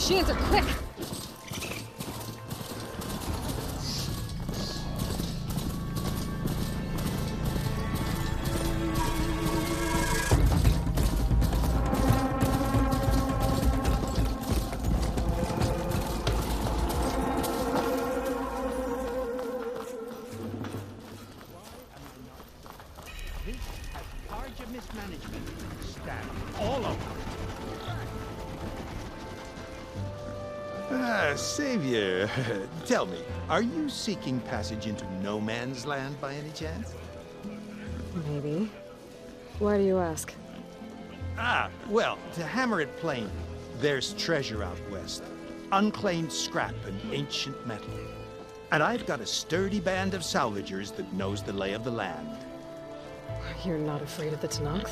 machines are quick! Mismanagement. Staff all over. Savior, tell me, are you seeking passage into no man's land by any chance? Maybe. Why do you ask? Well, to hammer it plain, there's treasure out west. Unclaimed scrap and ancient metal. And I've got a sturdy band of salvagers that knows the lay of the land. You're not afraid of the Tanakh?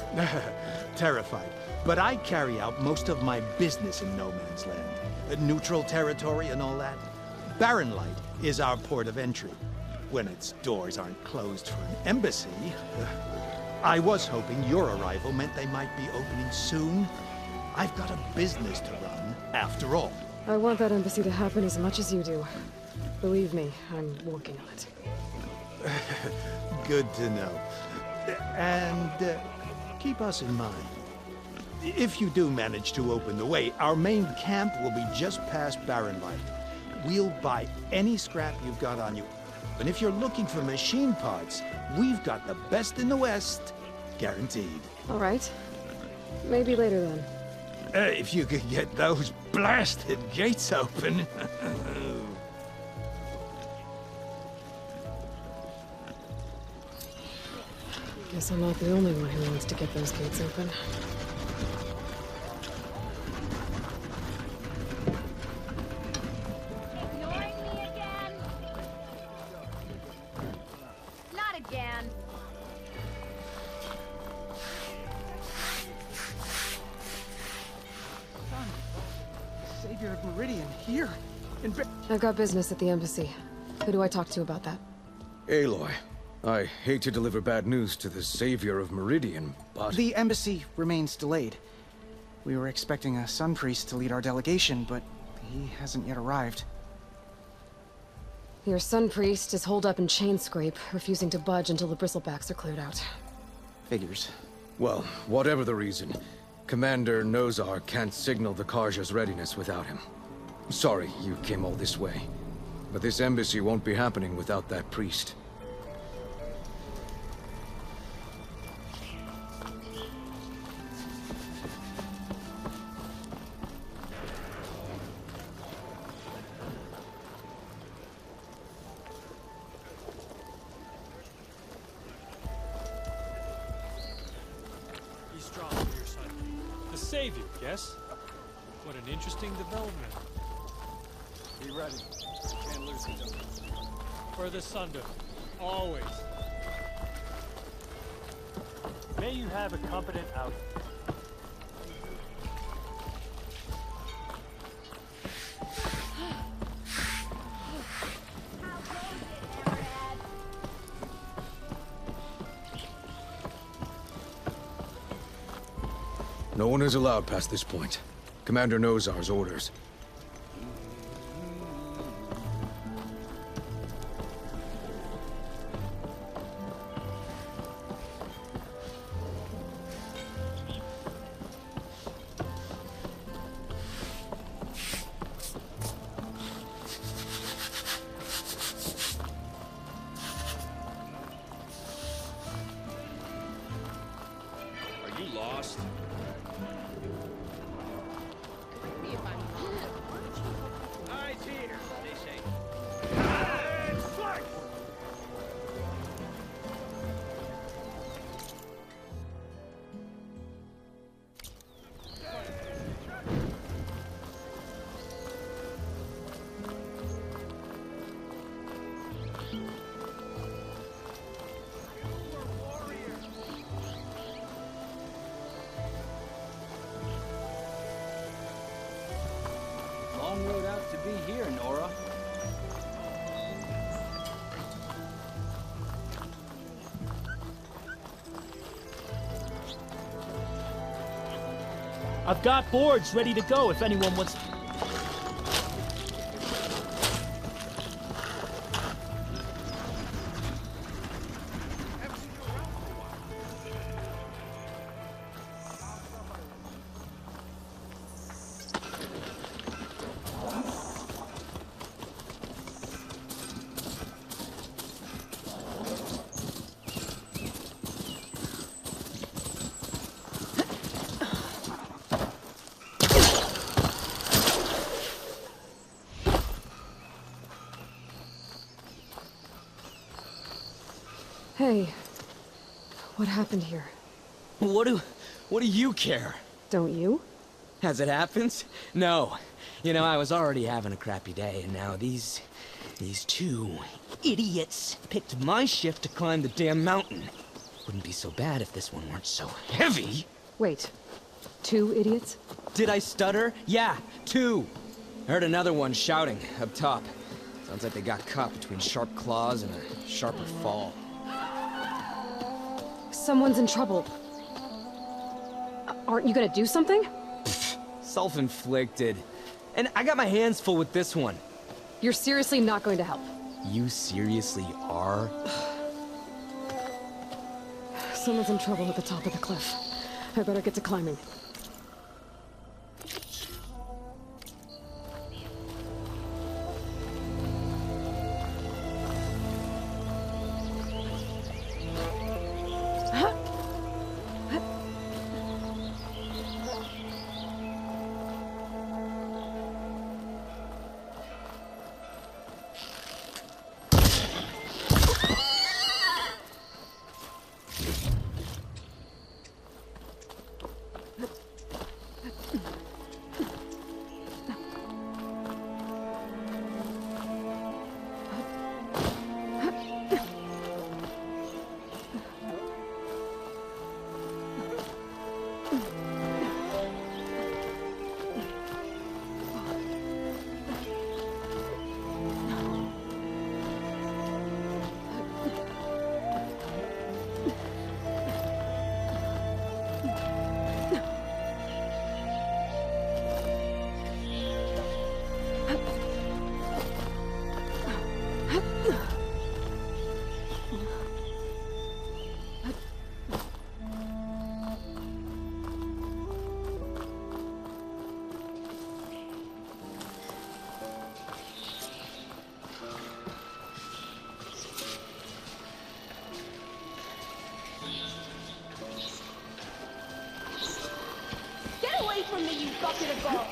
Terrified. But I carry out most of my business in no man's land. Neutral territory and all that. Barren Light is our port of entry. When its doors aren't closed for an embassy. I was hoping your arrival meant they might be opening soon. I've got a business to run, after all. I want that embassy to happen as much as you do. Believe me, I'm working on it. Good to know. And keep us in mind. If you do manage to open the way, our main camp will be just past Barren Light. We'll buy any scrap you've got on you. And if you're looking for machine parts, we've got the best in the West, guaranteed. All right. Maybe later then. If you could get those blasted gates open. Guess I'm not the only one who wants to get those gates open. Ignoring me again? Not again. Son, Savior of Meridian, here. I've got business at the embassy. Who do I talk to about that? Aloy, I hate to deliver bad news to the Savior of Meridian, but... The embassy remains delayed. We were expecting a Sun Priest to lead our delegation, but he hasn't yet arrived. Your Sun Priest is holed up in Chainscrape, refusing to budge until the bristlebacks are cleared out. Figures. Well, whatever the reason, Commander Nozar can't signal the Karja's readiness without him. Sorry you came all this way, but this embassy won't be happening without that priest. Be strong, dear son. The Savior, yes? What an interesting development. Be ready. Can't lose it. For the Sunder, always. May you have a competent outing. No one is allowed past this point. Commander Nozar's orders. Are you lost? Eyes here. Stay safe. Long road out to be here, Nora. I've got boards ready to go if anyone wants... Hey, what happened here? What do you care? Don't you? As it happens? No. You know, I was already having a crappy day, and now these two idiots picked my shift to climb the damn mountain. Wouldn't be so bad if this one weren't so heavy. Wait, 2 idiots? Did I stutter? Yeah, 2. I heard another one shouting up top. Sounds like they got caught between sharp claws and a sharper fall. Someone's in trouble. Aren't you gonna do something? Self-inflicted. And I got my hands full with this one. You're seriously not going to help? You seriously are? Someone's in trouble at the top of the cliff. I better get to climbing. From me, you bucket of balls!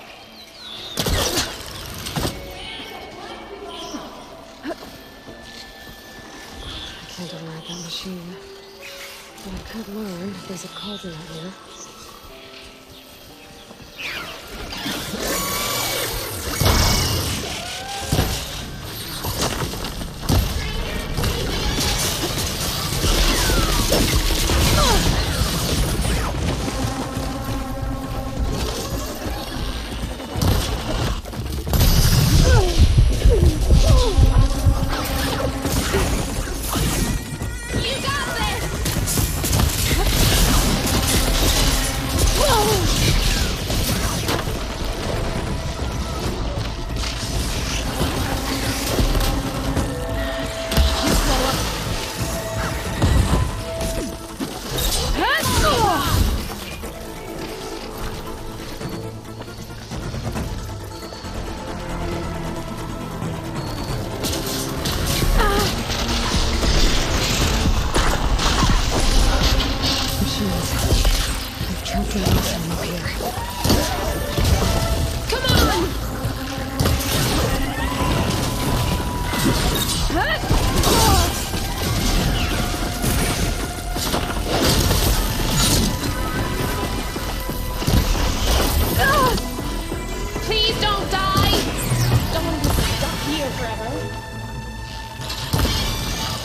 I can't override that machine. But I could learn if there's a cauldron out here.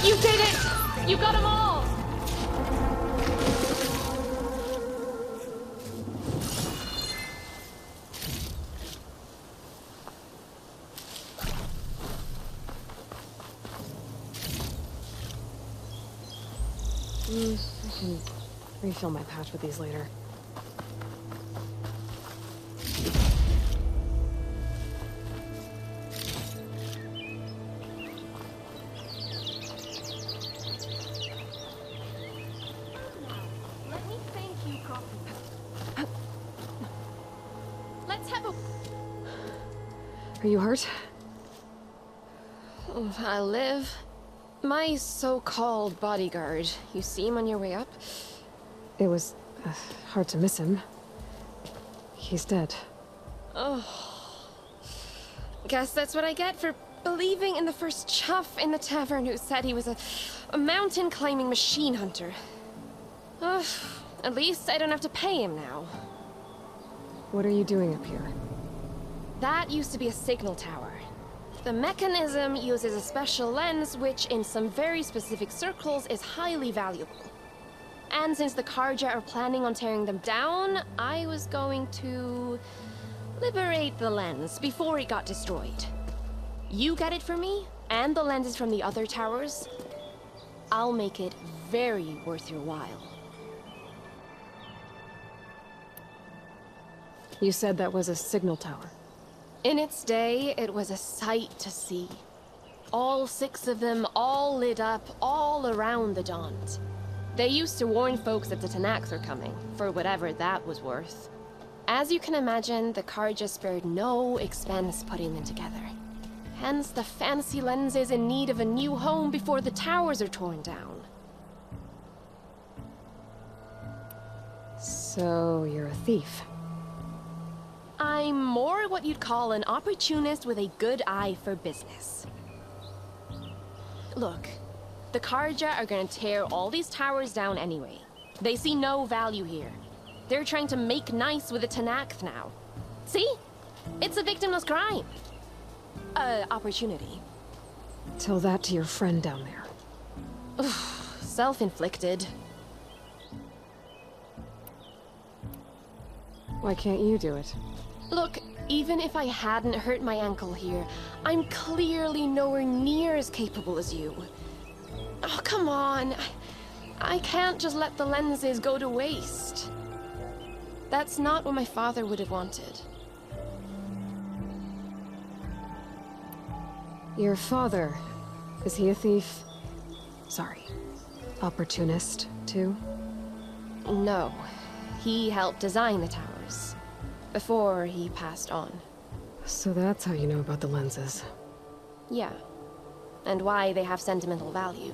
You did it! You got them all! I can refill my patch with these later. Let me thank you, Coffee. Let's have a... Are you hurt? I live. My so-called bodyguard. You see him on your way up? It was hard to miss him. He's dead. Oh. Guess that's what I get for believing in the first chuff in the tavern who said he was a mountain-climbing machine hunter. Ugh, at least I don't have to pay him now. What are you doing up here? That used to be a signal tower. The mechanism uses a special lens which, in some very specific circles, is highly valuable. And since the Karja are planning on tearing them down, I was going to liberate the lens before it got destroyed. You get it for me, and the lenses from the other towers. I'll make it very worth your while. You said that was a signal tower. In its day, it was a sight to see. All 6 of them, all lit up, all around the Dons. They used to warn folks that the Tanakhs were coming, for whatever that was worth. As you can imagine, the Karja spared no expense putting them together. Hence the fancy lenses in need of a new home before the towers are torn down. So, you're a thief. I'm more what you'd call an opportunist with a good eye for business. Look, the Karja are gonna tear all these towers down anyway. They see no value here. They're trying to make nice with the Tanakh now. See? It's a victimless crime. Opportunity. Tell that to your friend down there. Self-inflicted. Why can't you do it? Look, even if I hadn't hurt my ankle here, I'm clearly nowhere near as capable as you. Oh, come on. I can't just let the lenses go to waste. That's not what my father would have wanted. Your father, is he a thief? Sorry, opportunist, too? No. He helped design the towers. Before he passed on. So that's how you know about the lenses. Yeah. And why they have sentimental value.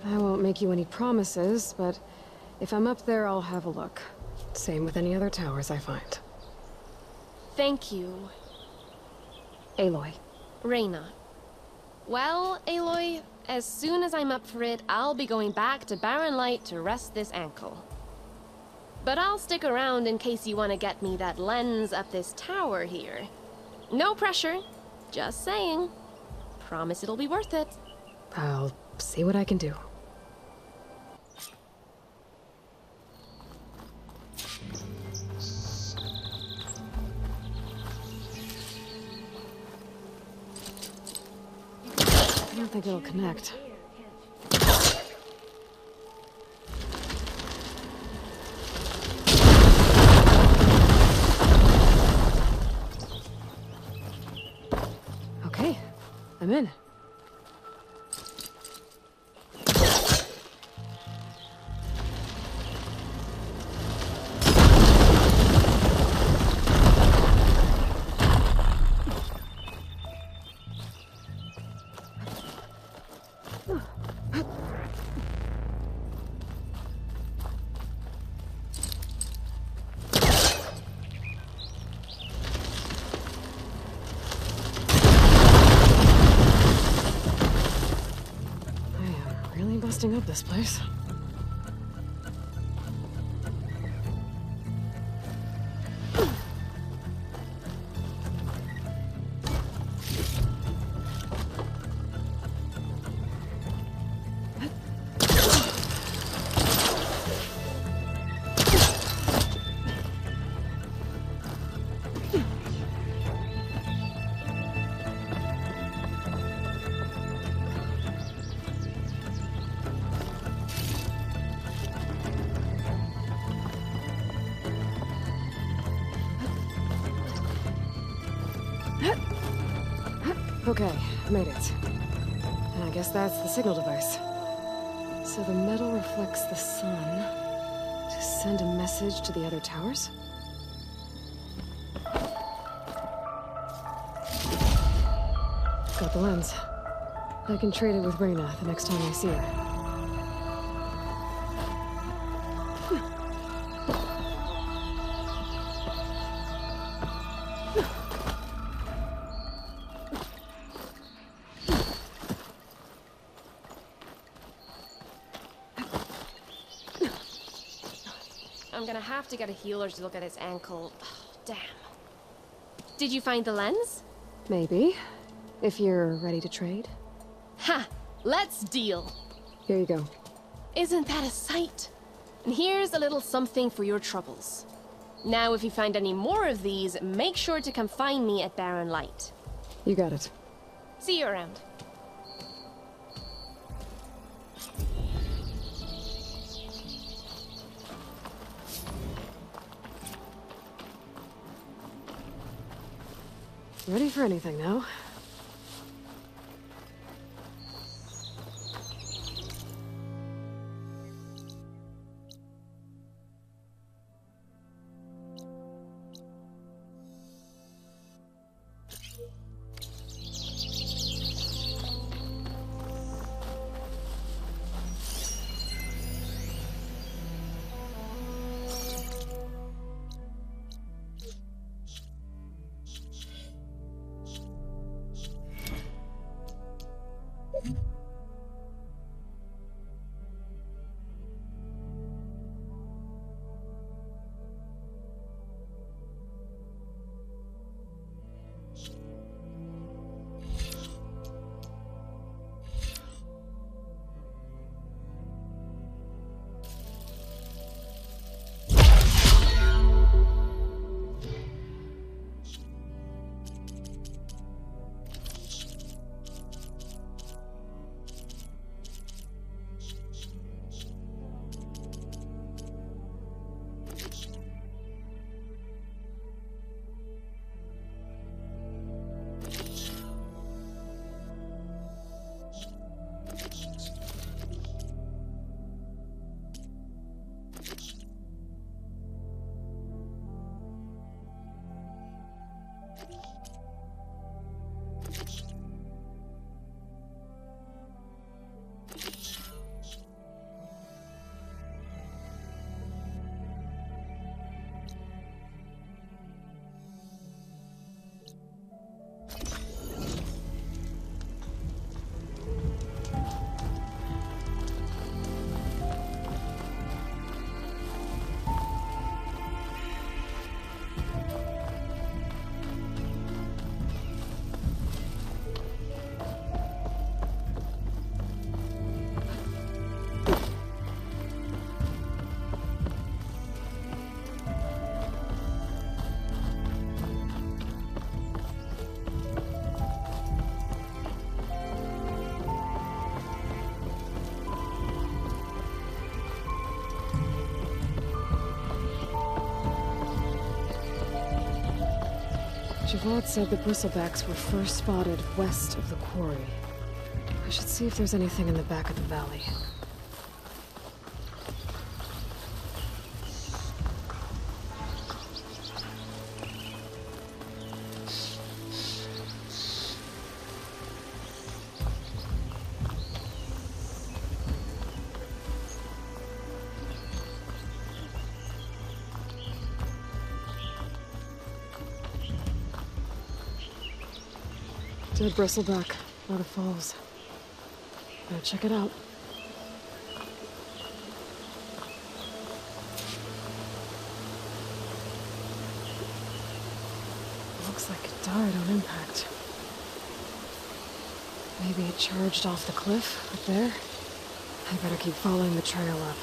I won't make you any promises, but if I'm up there, I'll have a look. Same with any other towers I find. Thank you. Aloy. Reyna. Well, Aloy, as soon as I'm up for it, I'll be going back to Barren Light to rest this ankle. But I'll stick around in case you want to get me that lens up this tower here. No pressure. Just saying. Promise it'll be worth it. I'll see what I can do. I don't think it'll connect. Okay, I'm in. Busting up this place. Okay, made it. And I guess that's the signal device. So the metal reflects the sun to send a message to the other towers? Got the lens. I can trade it with Reyna the next time I see her. I'm gonna have to get a healer to look at his ankle. Oh, damn. Did you find the lens? Maybe. If you're ready to trade. Ha! Let's deal! Here you go. Isn't that a sight? And here's a little something for your troubles. Now, if you find any more of these, make sure to come find me at Barren Light. You got it. See you around. Ready for anything now? Javod said the bristlebacks were first spotted west of the quarry. I should see if there's anything in the back of the valley. Dead bristleback, out of falls. Better check it out. Looks like it died on impact. Maybe it charged off the cliff up there. I better keep following the trail up.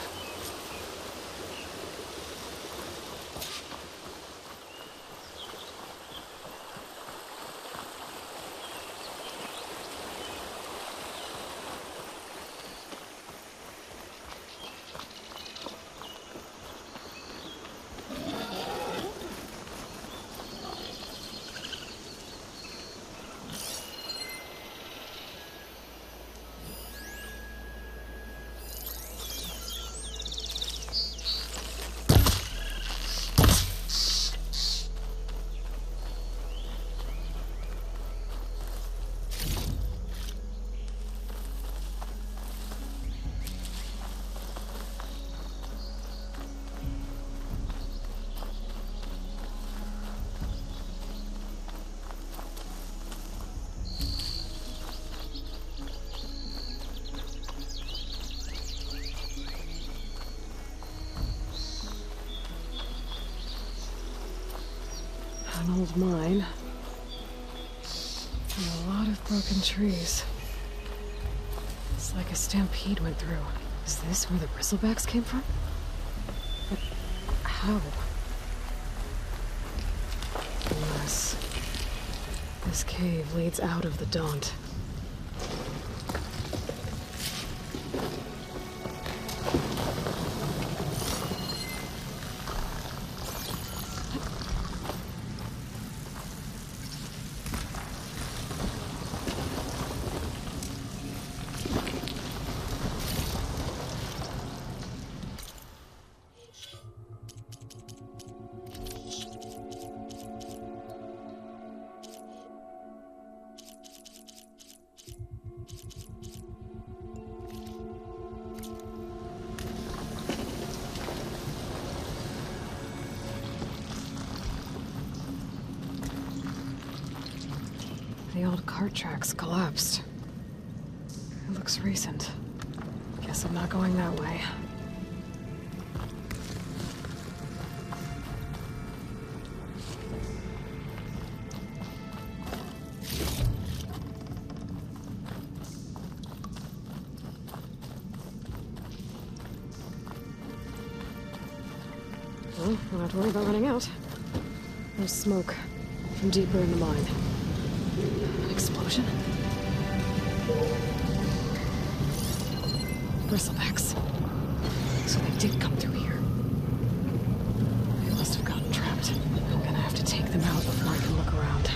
old mine. And a lot of broken trees. It's like a stampede went through. Is this where the bristlebacks came from? But how? Unless this cave leads out of the Daunt. The old cart tracks collapsed. It looks recent. Guess I'm not going that way. Well, I don't have to worry about running out. There's smoke from deeper in the mine. An explosion? Bristlebacks. So they did come through here. They must have gotten trapped. I'm gonna have to take them out before I can look around.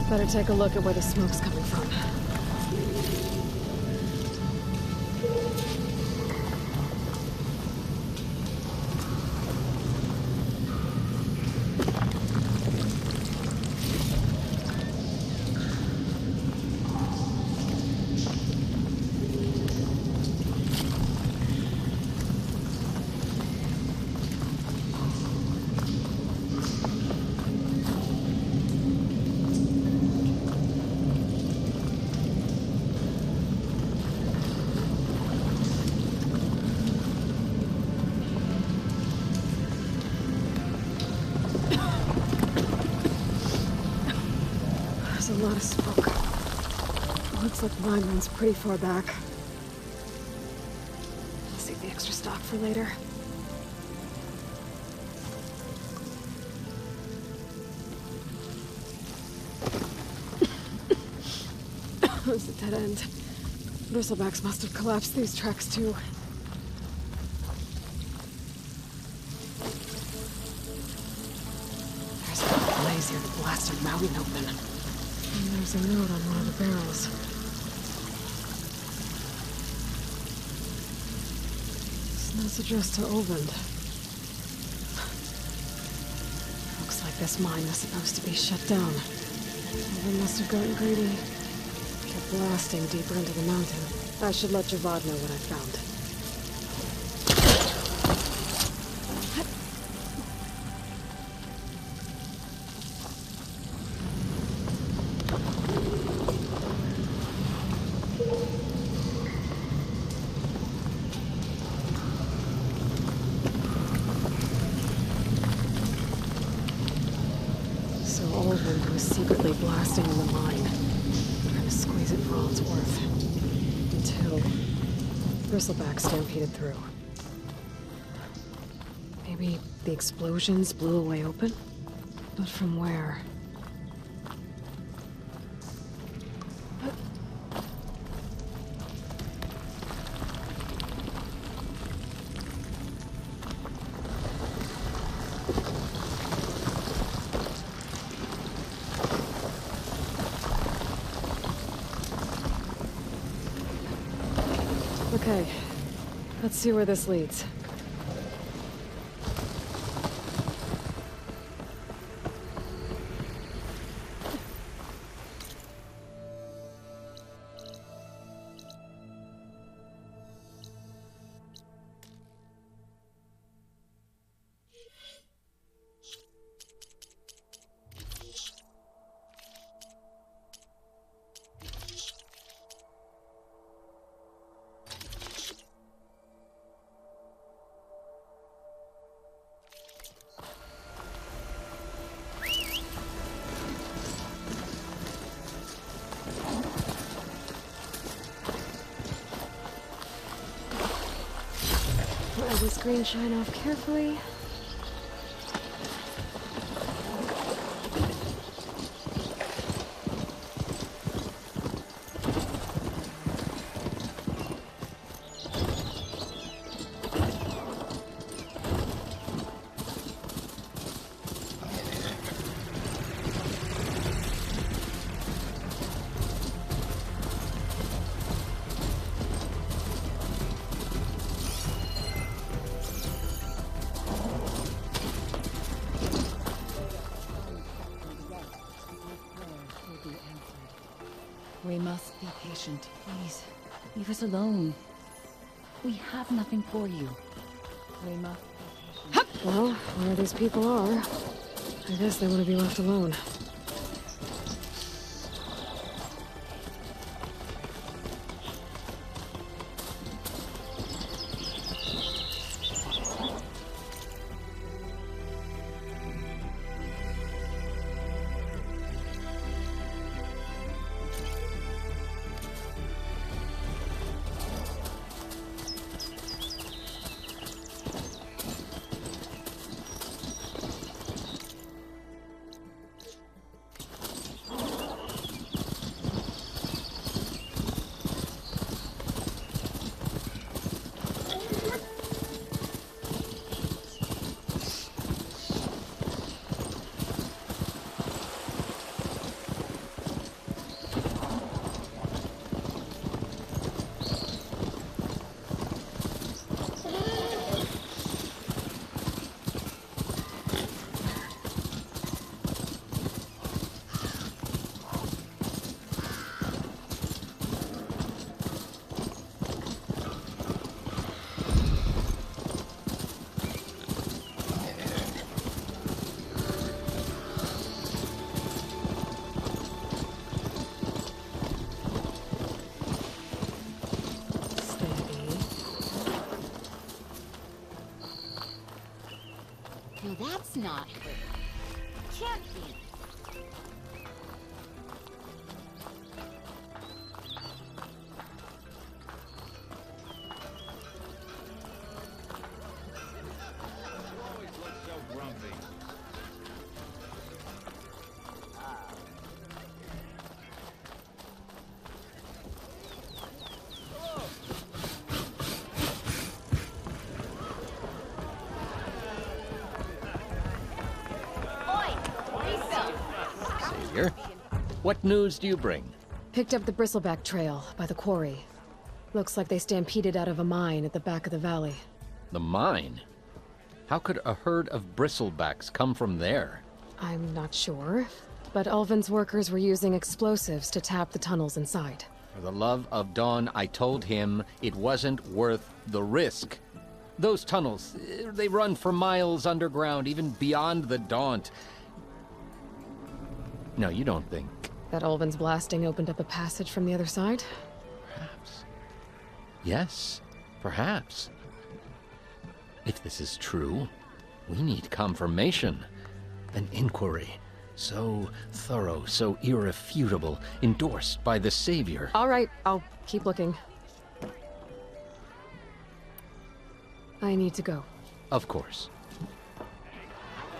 Better take a look at where the smoke's coming from. There's a lot of smoke. Looks like mine runs pretty far back. I'll save the extra stock for later. There's a dead end. Bristlebacks must have collapsed these tracks too. There's a blaze here that blasted mountain open. And there's a note on one of the barrels. That's addressed to Oland. Looks like this mine was supposed to be shut down. Oland must have gotten greedy. Kept blasting deeper into the mountain. I should let Javad know what I found. So Oland was secretly blasting in the mine, trying to squeeze it for all it's worth. Until Bristleback stampeded through. Maybe the explosions blew a way open? But from where? Okay, let's see where this leads. Let the screen shine off carefully. We must be patient. Please, leave us alone. We have nothing for you. We must be patient. Well, where these people are, I guess they want to be left alone. No, that's not her. Can't be. What news do you bring? Picked up the Bristleback trail by the quarry. Looks like they stampeded out of a mine at the back of the valley. The mine? How could a herd of bristlebacks come from there? I'm not sure, but Ulvin's workers were using explosives to tap the tunnels inside. For the love of Dawn, I told him it wasn't worth the risk. Those tunnels, they run for miles underground, even beyond the Daunt. No, you don't think... That Ulvin's blasting opened up a passage from the other side? Perhaps. Yes, perhaps. If this is true, we need confirmation. An inquiry. So thorough, so irrefutable, endorsed by the Savior. All right, I'll keep looking. I need to go. Of course.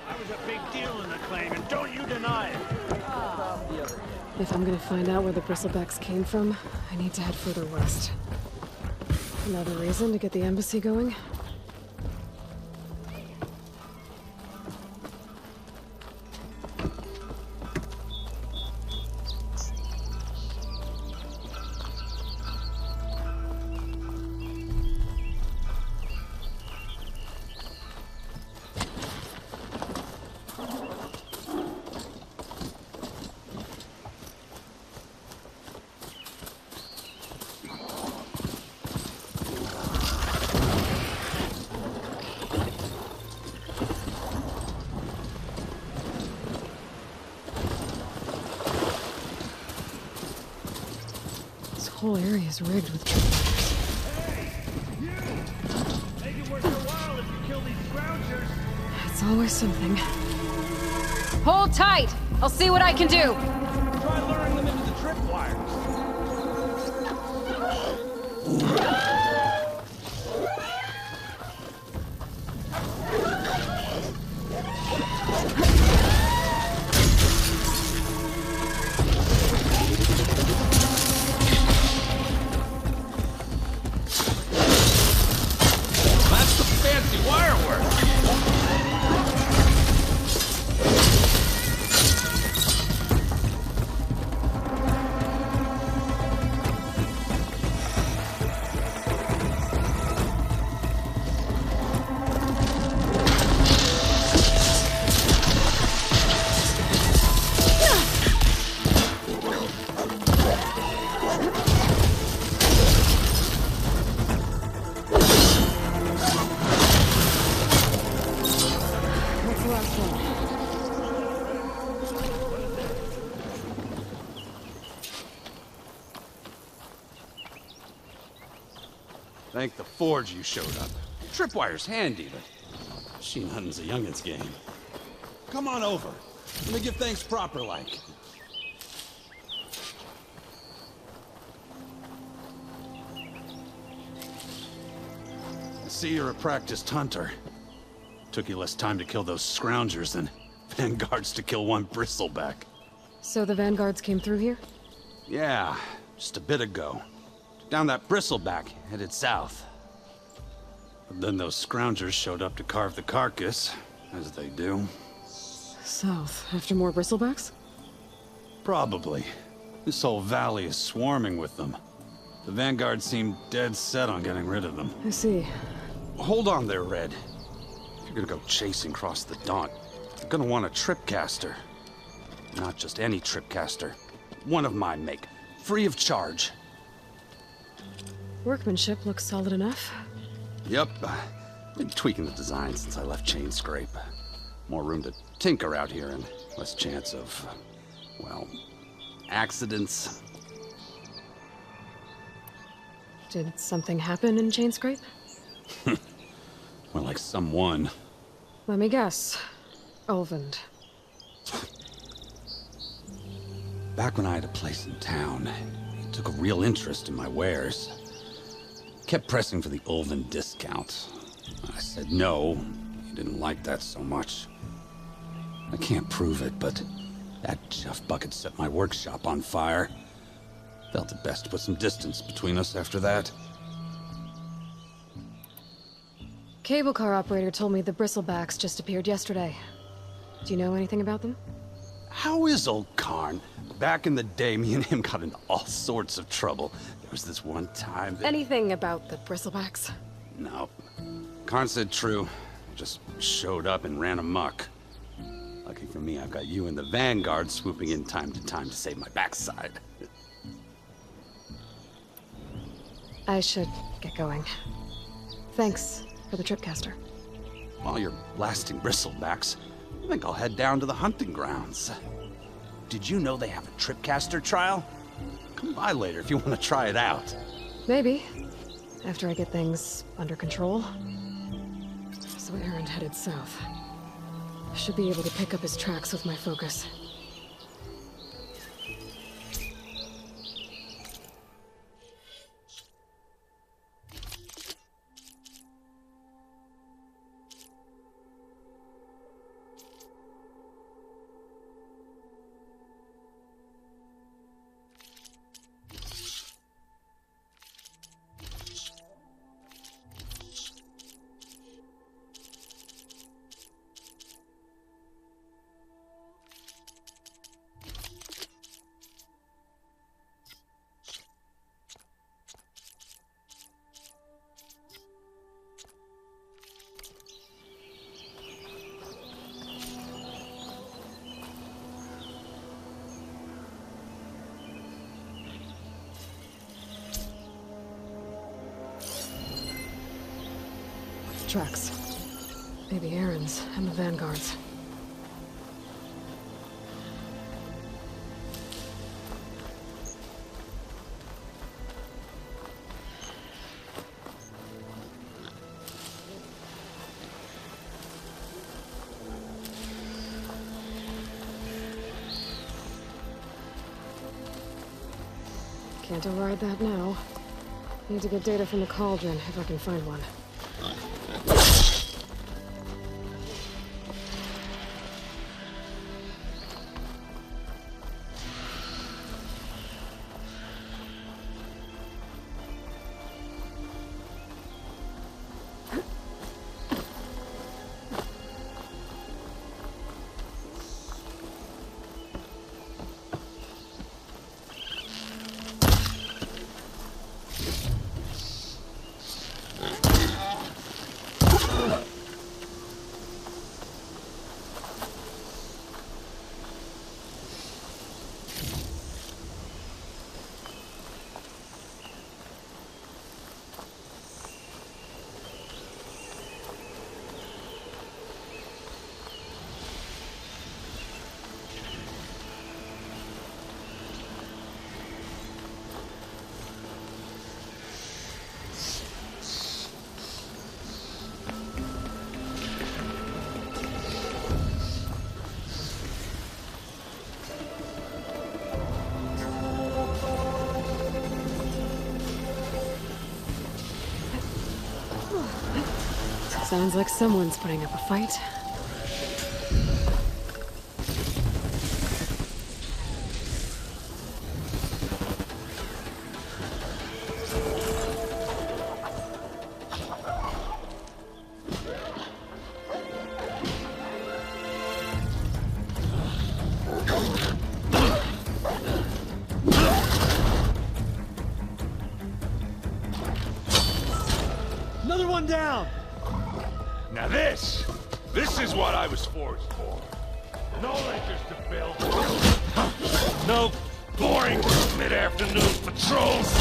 That was a big deal in the claim, and don't you deny it. If I'm gonna find out where the bristlebacks came from, I need to head further west. Another reason to get the embassy going? The whole area is rigged with tripwires. Hey! You! Make it worth your while if you kill these scroungers. It's always something. Hold tight! I'll see what I can do! Try luring them into the tripwires. Thank the Forge you showed up. Tripwire's handy, but machine hunting's a youngin's game. Come on over. Let me give thanks proper like. I see you're a practiced hunter. Took you less time to kill those scroungers than vanguards to kill one bristleback. So the vanguards came through here? Yeah, just a bit ago. Down that bristleback, headed south. But then those scroungers showed up to carve the carcass, as they do. South, after more bristlebacks? Probably. This whole valley is swarming with them. The vanguard seemed dead set on getting rid of them. I see. Hold on there, Red. If you're gonna go chasing across the Daunt, you're gonna want a tripcaster. Not just any tripcaster. One of my make. Free of charge. Workmanship looks solid enough. Yep. Been tweaking the design since I left Chain Scrape. More room to tinker out here and less chance of, well, accidents. Did something happen in Chain Scrape? Well, like someone. Let me guess. Ulvund. Back when I had a place in town, he took a real interest in my wares. Kept pressing for the Ulvund discount. I said no. He didn't like that so much. I can't prove it, but that Jeff bucket set my workshop on fire. Felt it best to put some distance between us after that. Cable car operator told me the bristlebacks just appeared yesterday. Do you know anything about them? How is old Karn? Back in the day, me and him got into all sorts of trouble. There was this one time that... Anything about the bristlebacks? No. Karn said true. Just showed up and ran amok. Lucky for me, I've got you and the Vanguard swooping in time to time to save my backside. I should get going. Thanks for the tripcaster. While you're blasting bristlebacks, I think I'll head down to the hunting grounds. Did you know they have a tripcaster trial? Come by later if you want to try it out. Maybe. After I get things under control. So Aaron headed south. Should be able to pick up his tracks with my focus. Tracks. Maybe Aaron's and the Vanguard's. Can't override that now. Need to get data from the cauldron if I can find one. Sounds like someone's putting up a fight. Another one down! Now this is what I was forged for. No ledgers to build. No boring mid-afternoon patrols.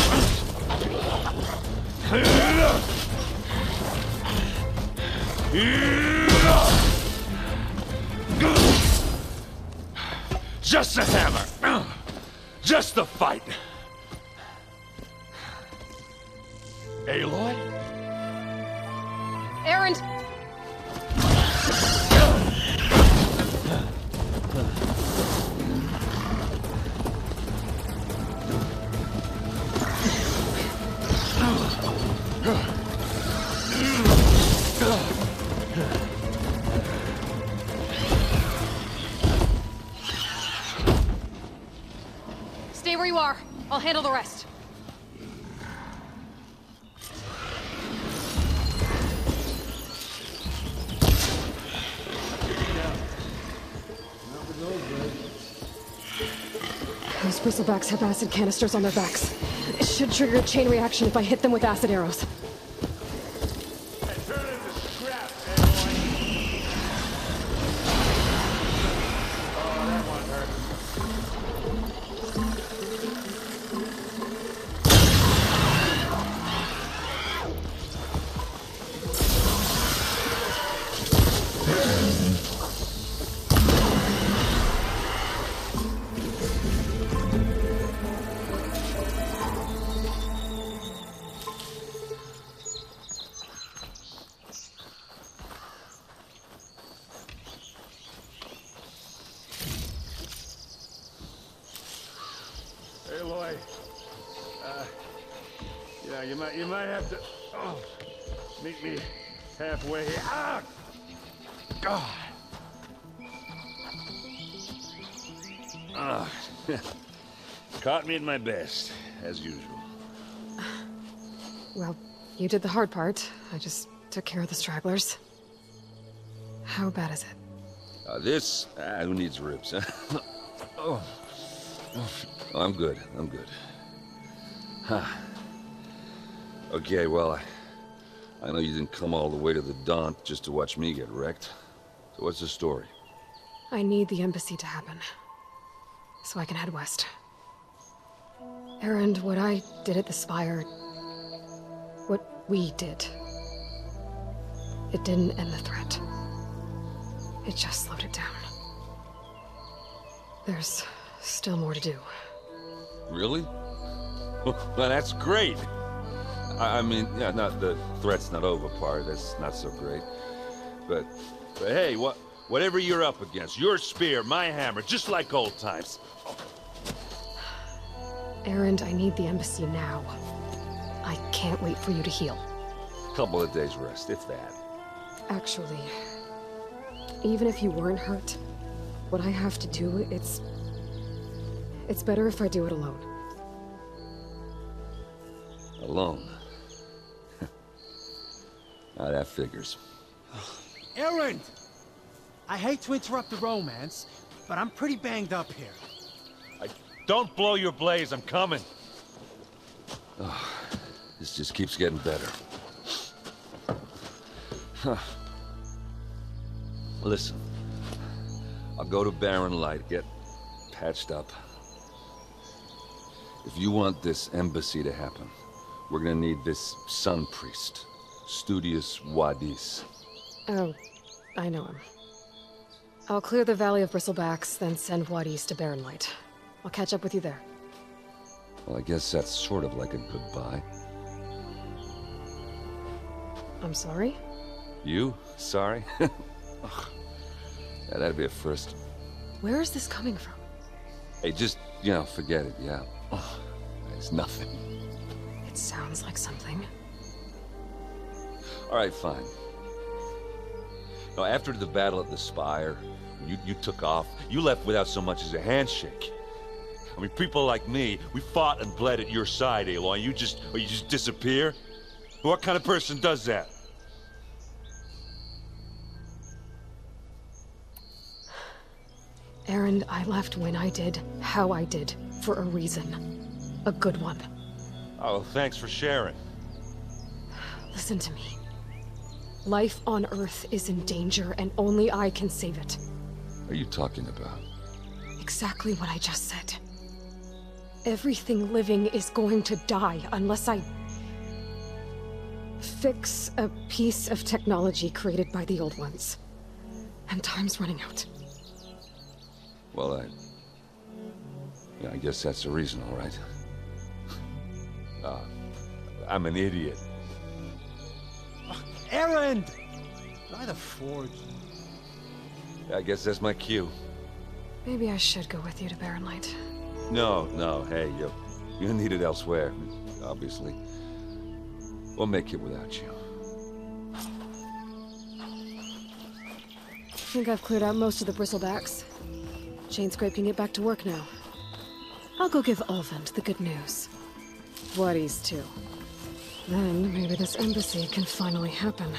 Just a hammer. Just the fight. Aloy? Aaron! Stay where you are. I'll handle the rest. Those bristlebacks have acid canisters on their backs. It should trigger a chain reaction if I hit them with acid arrows. And turn into you might have to meet me halfway. Ah! God. Ah. Caught me at my best, as usual. Well, you did the hard part. I just took care of the stragglers. How bad is it? Who needs ribs, huh? Oh, I'm good. I'm good. Huh. Okay, well, I know you didn't come all the way to the Daunt just to watch me get wrecked. So what's the story? I need the embassy to happen, so I can head west. Erend, what I did at the Spire, what we did, it didn't end the threat. It just slowed it down. There's still more to do. Really? Well, that's great. I mean, yeah, not the threat's not over part. That's not so great. But hey, whatever you're up against, your spear, my hammer, just like old times. Erend, I need the embassy now. I can't wait for you to heal. Couple of days rest, if that. Actually, even if you weren't hurt, what I have to do, it's better if I do it alone. Alone? Now that figures. Erend! I hate to interrupt the romance, but I'm pretty banged up here. Don't blow your blaze, I'm coming. Oh, this just keeps getting better. Huh. Listen, I'll go to Barren Light, get patched up. If you want this embassy to happen, we're gonna need this sun priest, Studius Wadis. Oh, I know him. I'll clear the Valley of Bristlebacks, then send Wadis to Barren Light. I'll catch up with you there. Well, I guess that's sort of like a goodbye. I'm sorry? You? Sorry? Ugh. Yeah, that'd be a first. Where is this coming from? Hey, just, forget it, yeah. Oh, it's nothing. It sounds like something. All right, fine. Now, after the battle at the Spire, you took off, you left without so much as a handshake. I mean, people like me, we fought and bled at your side, Aloy. You just disappear? What kind of person does that? Erend, I left when I did, how I did, for a reason. A good one. Oh, thanks for sharing. Listen to me. Life on Earth is in danger, and only I can save it. What are you talking about? Exactly what I just said. Everything living is going to die unless I fix a piece of technology created by the old ones. And time's running out. Well, I guess that's the reason, all right. I'm an idiot. Erend! By the Forge. I guess that's my cue. Maybe I should go with you to Barren Light. No, hey, you're needed elsewhere, obviously. We'll make it without you. I think I've cleared out most of the Bristlebacks. Chainscrape can get back to work now. I'll go give Ulvund the good news. Wadis, too. Then maybe this embassy can finally happen.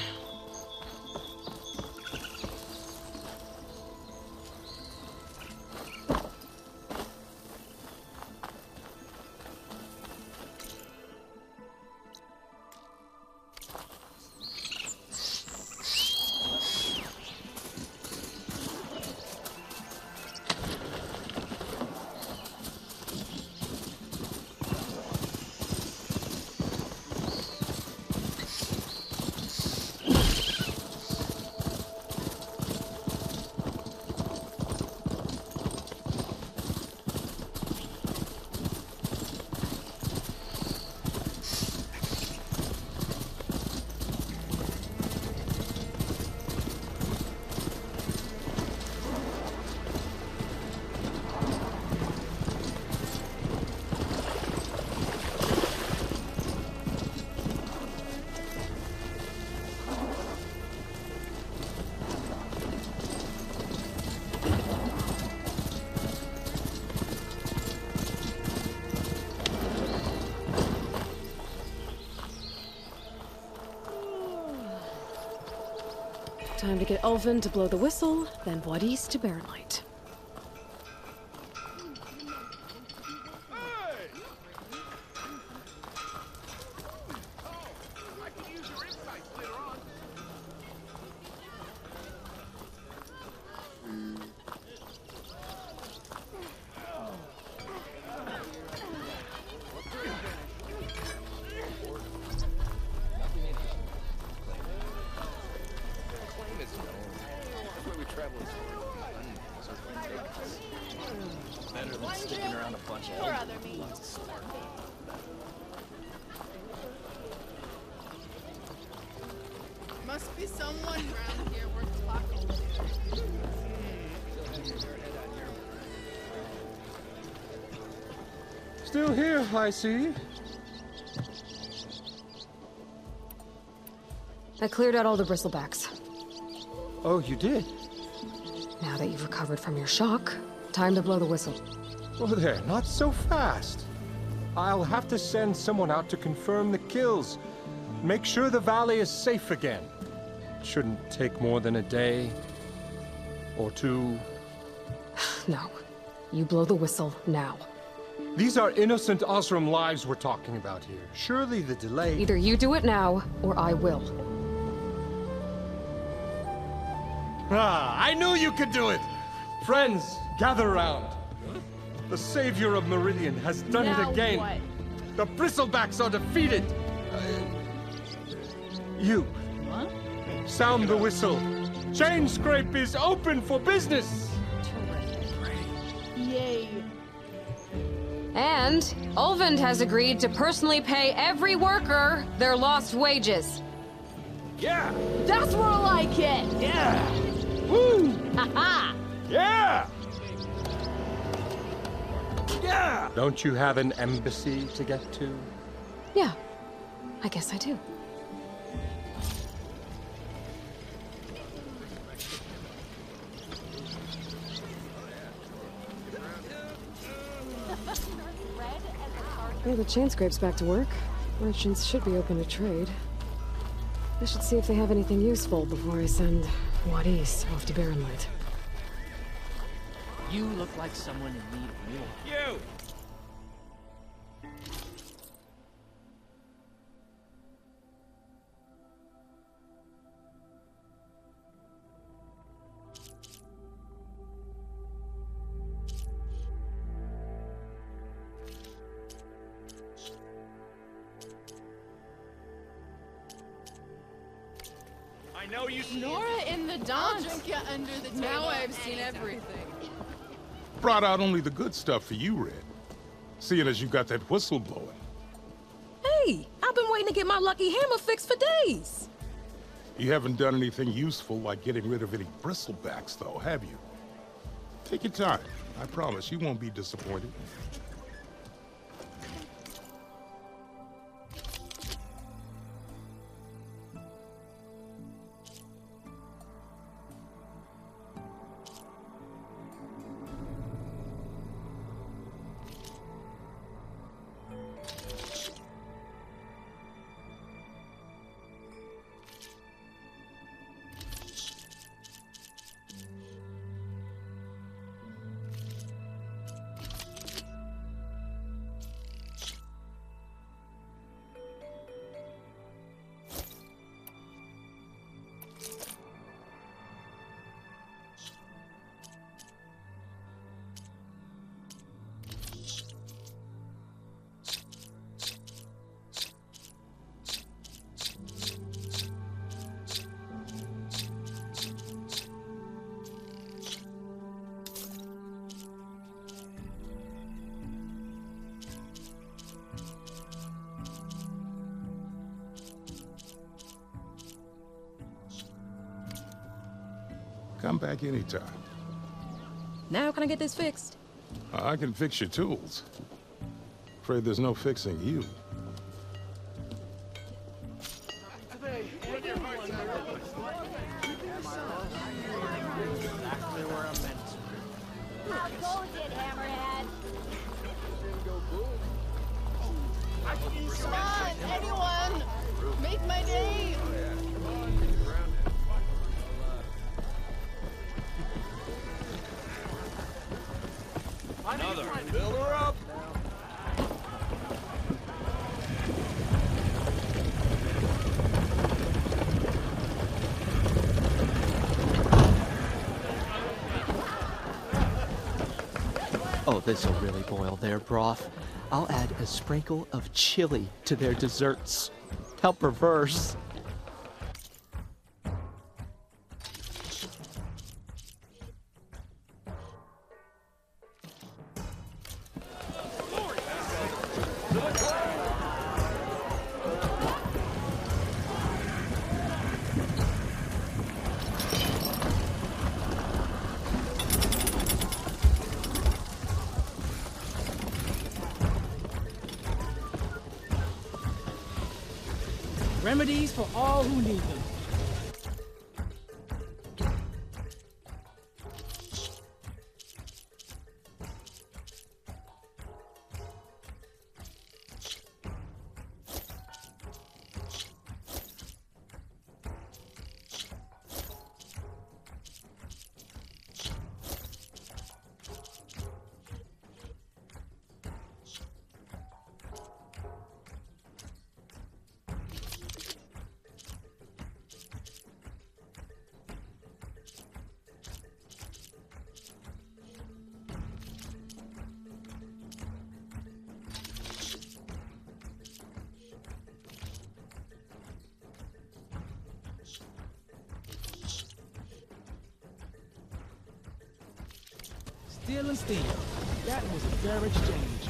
Time to get Ulvin to blow the whistle, then Wadis to Barren Light. Better than sticking around a bunch of other meat. Must be someone around here worth talking to. Still here, I see. I cleared out all the bristlebacks. Oh, you did? Now that you've recovered from your shock, time to blow the whistle. Oh there, not so fast. I'll have to send someone out to confirm the kills. Make sure the valley is safe again. Shouldn't take more than a day. Or two. No. You blow the whistle now. These are innocent Osram lives we're talking about here. Surely the delay... Either you do it now, or I will. Ah, I knew you could do it! Friends, gather round. The savior of Meridian has done it again. What? The bristlebacks are defeated. You. What? Sound the whistle. Chain Scrape is open for business. Yay. And Ulvin has agreed to personally pay every worker their lost wages. Yeah! That's more like it! Yeah! Woo! Haha! Yeah! Yeah! Don't you have an embassy to get to? Yeah, I guess I do. Hey, the chain scrape's back to work. Merchants should be open to trade. I should see if they have anything useful before I send Wadis off to Barren Light. You look like someone in need of meal. You! I know you. Nora in the dance. I'll drink you under the table. Now I've seen everything. Brought out only the good stuff for you, Red. Seeing as you got that whistle blowing. Hey, I've been waiting to get my lucky hammer fixed for days. You haven't done anything useful like getting rid of any bristlebacks, though, have you? Take your time. I promise you won't be disappointed. Come back anytime. Now can I get this fixed? I can fix your tools. Afraid there's no fixing you. How goes it, Hammerhead? Come on, anyone! Make my day! Another. Build her up. Oh, this'll really boil their broth. I'll add a sprinkle of chili to their desserts. How perverse. Remedies for all who need them. Steel and steel. That was a fair exchange.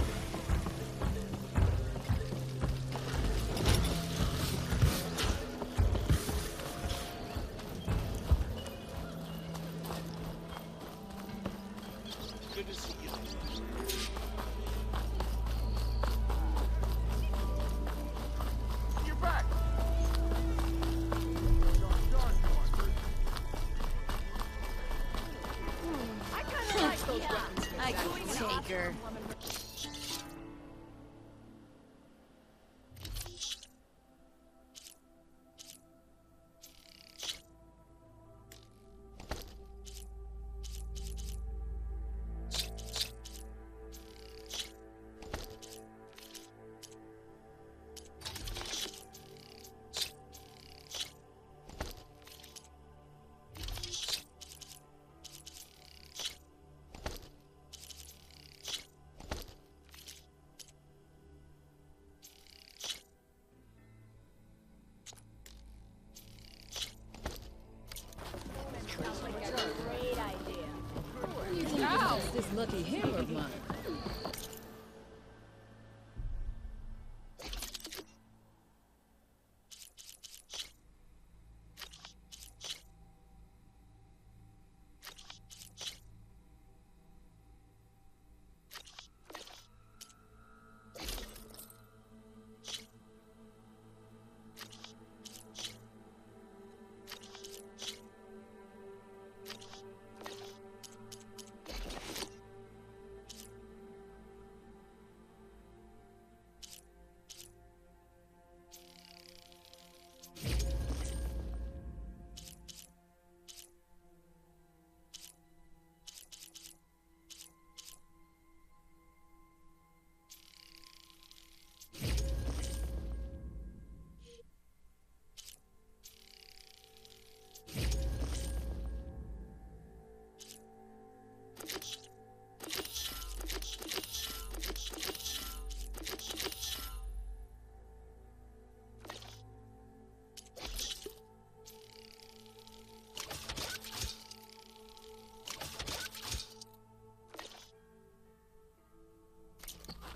Good to see you. You're back. I kind of like those rounds. I could take her. This lucky hammer of mine.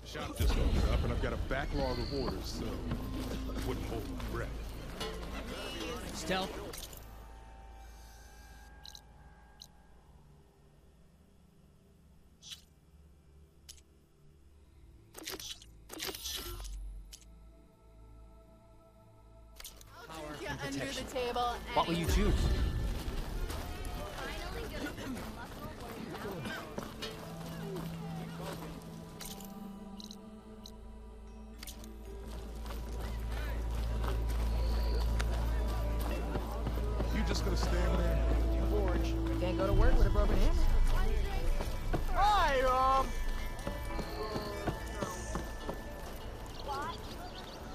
Shop just opened up, and I've got a backlog of orders, so I wouldn't hold my breath. Stealth. Get under the table. What will you choose? You just gonna stand there? Forge. Can't go to work with a broken hammer. Hi,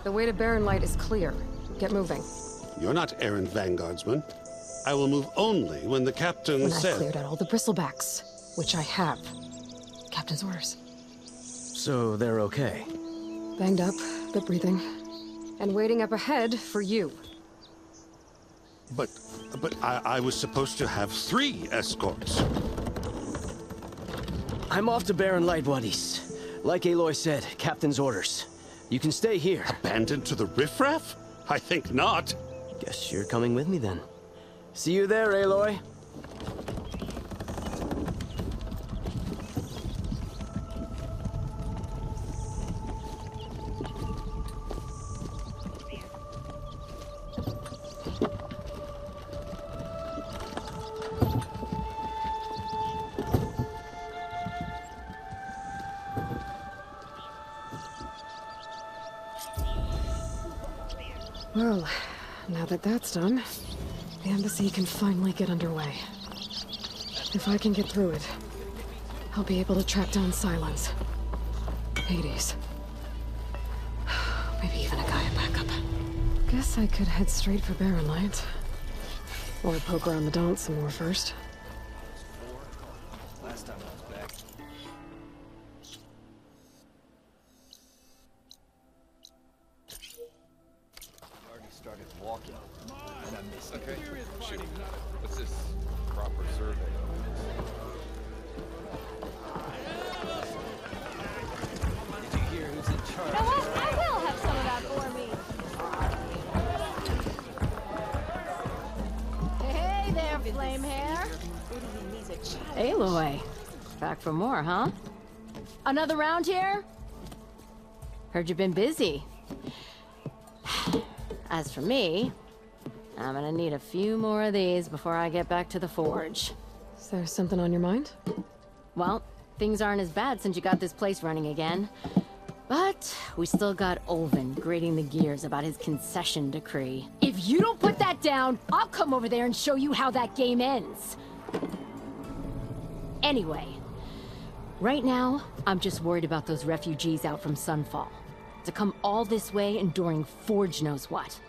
The way to Barren Light is clear. Get moving. You're not errant vanguardsman. I will move only when the captain When says... I've cleared out all the bristlebacks, which I have. Captain's orders. So they're okay? Banged up, but breathing. And waiting up ahead for you. But I was supposed to have 3 escorts. I'm off to Barren Light, Wadis. Like Aloy said, Captain's orders. You can stay here. Abandoned to the riffraff? I think not. Guess you're coming with me then. See you there, Aloy. Well, now that that's done, the embassy can finally get underway. If I can get through it, I'll be able to track down Silence, Hades, maybe even a Gaia backup. Guess I could head straight for Barren Light. Or poke around the Daunt some more first. Last time I was back. Already started walking. And I missed it. Okay, shoot. What's this? Proper survey. Did you hear who's in charge? You know what? I will have some of that for me. Hey there, flame hair. Aloy. Back for more, huh? Another round here? Heard you've been busy. As for me, I'm gonna need a few more of these before I get back to the forge. Is there something on your mind? Well, things aren't as bad since you got this place running again. But we still got Olvin grating the gears about his concession decree. If you don't put that down, I'll come over there and show you how that game ends. Anyway, right now, I'm just worried about those refugees out from Sunfall. To come all this way enduring Forge knows what.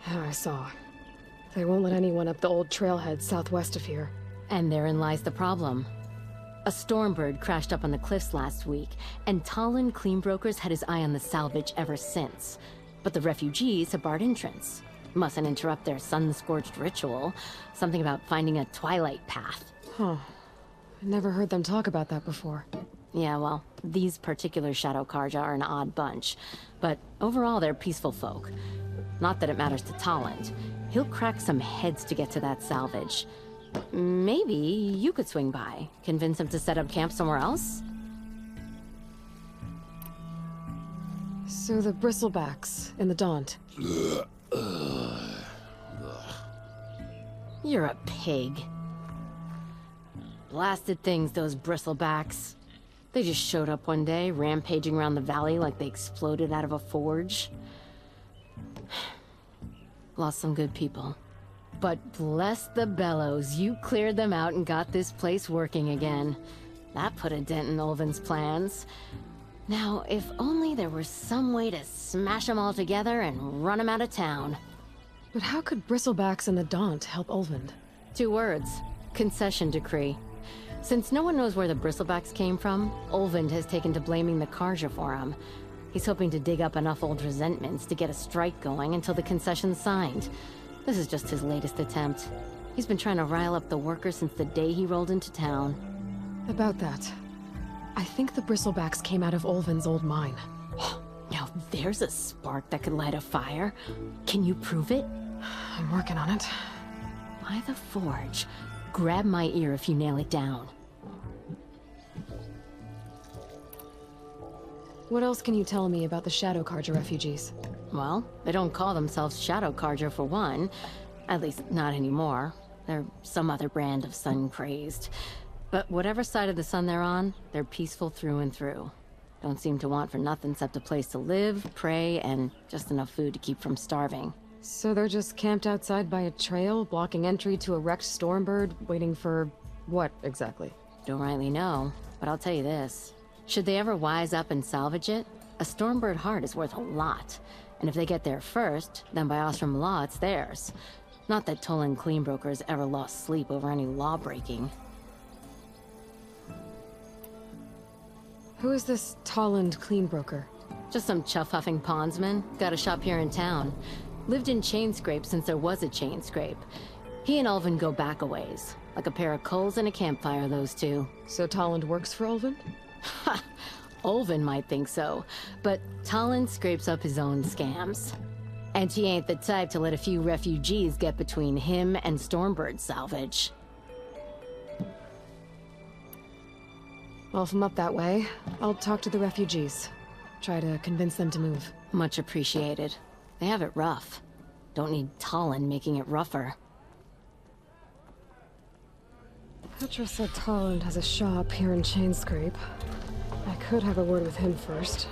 I saw. They won't let anyone up the old trailhead southwest of here. And therein lies the problem. A Stormbird crashed up on the cliffs last week, and Talon Cleanbrokers had his eye on the salvage ever since. But the refugees have barred entrance. Mustn't interrupt their sun-scorched ritual. Something about finding a twilight path. Huh. I never heard them talk about that before. Yeah, well, these particular Shadow Karja are an odd bunch. But overall, they're peaceful folk. Not that it matters to Talon. He'll crack some heads to get to that salvage. Maybe you could swing by, convince him to set up camp somewhere else? So the bristlebacks in the Daunt. You're a pig. Blasted things, those bristlebacks. They just showed up one day, rampaging around the valley like they exploded out of a forge. Lost some good people. But bless the bellows, you cleared them out and got this place working again. That put a dent in Olvin's plans. Now, if only there were some way to smash them all together and run them out of town. But how could bristlebacks in the Daunt help Olvind? 2 words. Concession decree. Since no one knows where the bristlebacks came from, Olvind has taken to blaming the Karja for them. He's hoping to dig up enough old resentments to get a strike going until the concession's signed. This is just his latest attempt. He's been trying to rile up the workers since the day he rolled into town. About that, I think the bristlebacks came out of Olvin's old mine. Now there's a spark that could light a fire. Can you prove it? I'm working on it. By the forge. Grab my ear if you nail it down. What else can you tell me about the Shadow Karja refugees? Well, they don't call themselves Shadow Karja for one. At least, not anymore. They're some other brand of sun-crazed. But whatever side of the sun they're on, they're peaceful through and through. Don't seem to want for nothing except a place to live, pray, and just enough food to keep from starving. So they're just camped outside by a trail, blocking entry to a wrecked Stormbird, waiting for what, exactly? Don't rightly know, but I'll tell you this. Should they ever wise up and salvage it, a Stormbird heart is worth a lot. And if they get there first, then by Ostrom law, it's theirs. Not that Tolan Cleanbrokers ever lost sleep over any law-breaking. Who is this Tolland Cleanbroker? Just some chuff-huffing pondsman. Got a shop here in town. Lived in Chainscrape since there was a Chainscrape. He and Ulvin go back a ways. Like a pair of coals and a campfire, those two. So Tolland works for Ulvin? Ha! Ulvin might think so, but Tolland scrapes up his own scams. And he ain't the type to let a few refugees get between him and Stormbird salvage. Well, if I'm up that way, I'll talk to the refugees. Try to convince them to move. Much appreciated. They have it rough. Don't need Tolland making it rougher. Petra said Tolland has a shop here in Chainscrape. I could have a word with him first.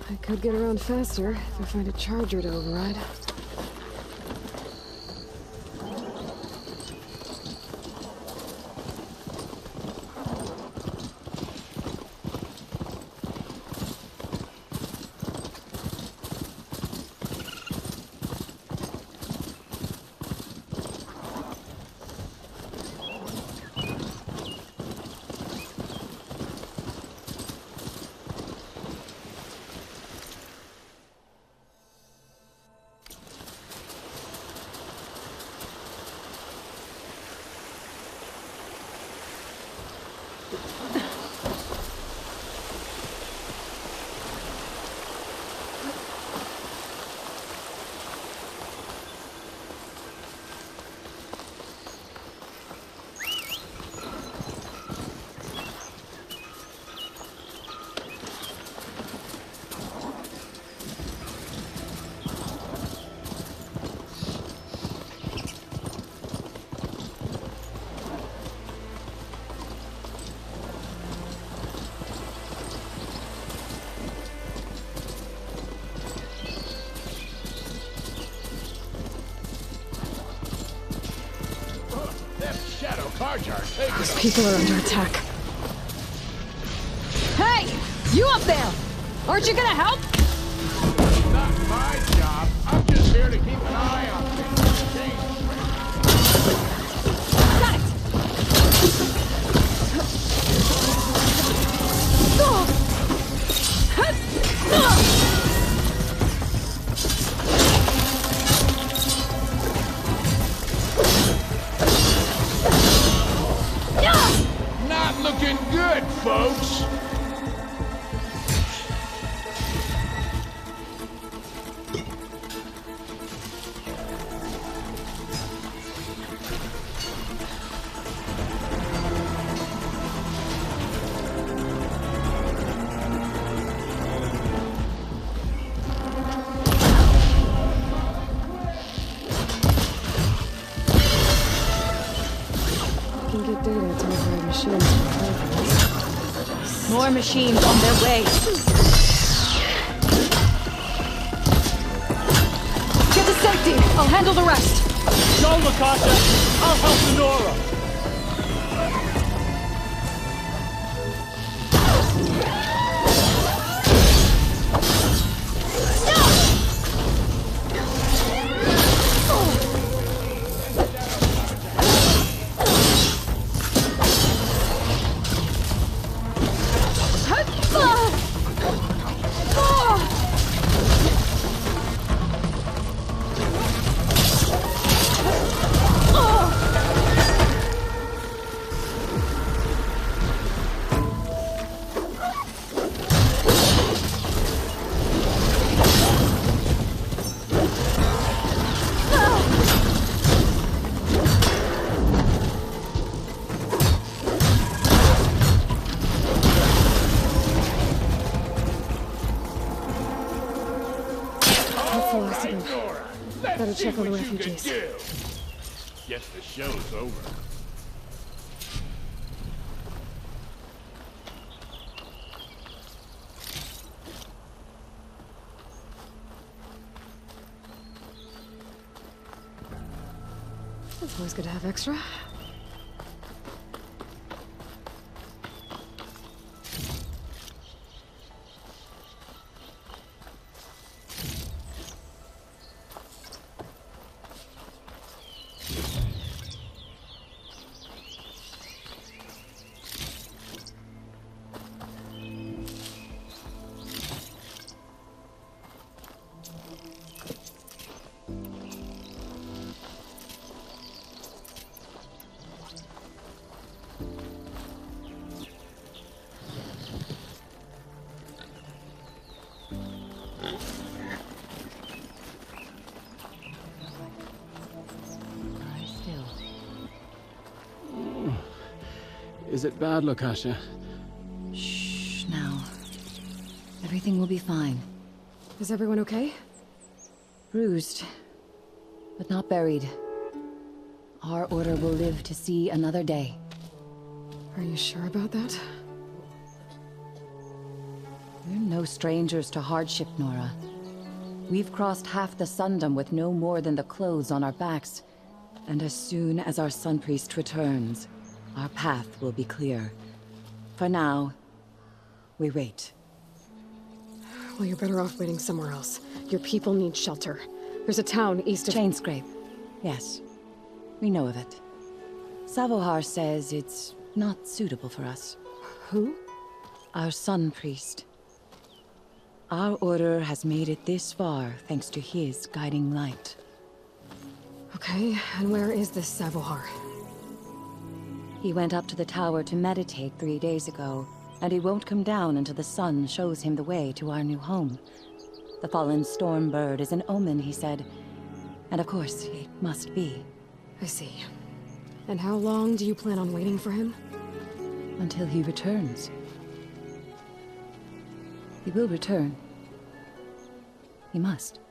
I could get around faster if I find a charger to override. Those people are under attack. Hey! You up there! Aren't you gonna help? Not my job. I'm just here to keep an eye on things. Got it! Not looking good, folks. Can get data to override machines from programs. More machines on their way. Get to safety. I'll handle the rest. Go, Lakasha! I'll help Nora! Better check on the refugees. Guess the show's over. It's always good to have extra. Is it bad, Lakasha? Shh, now. Everything will be fine. Is everyone okay? Bruised, but not buried. Our order will live to see another day. Are you sure about that? We're no strangers to hardship, Nora. We've crossed half the Sundom with no more than the clothes on our backs. And as soon as our Sun Priest returns, our path will be clear. For now, we wait. Well, you're better off waiting somewhere else. Your people need shelter. There's a town east of... Chainscrape. Yes. We know of it. Savohar says it's not suitable for us. Who? Our Sun Priest. Our order has made it this far thanks to his guiding light. Okay, and where is this Savohar? He went up to the tower to meditate 3 days ago, and he won't come down until the sun shows him the way to our new home. The fallen storm bird is an omen, he said. And of course, it must be. I see. And how long do you plan on waiting for him? Until he returns. He will return. He must.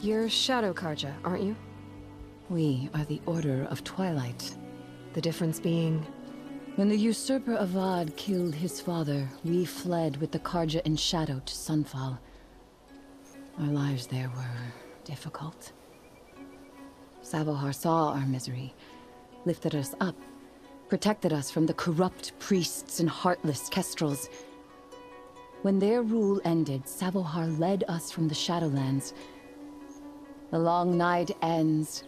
You're Shadow Karja, aren't you? We are the Order of Twilight. The difference being... When the usurper Avad killed his father, we fled with the Karja in Shadow to Sunfall. Our lives there were difficult. Savohar saw our misery, lifted us up, protected us from the corrupt priests and heartless kestrels. When their rule ended, Savohar led us from the Shadowlands. The long night ends,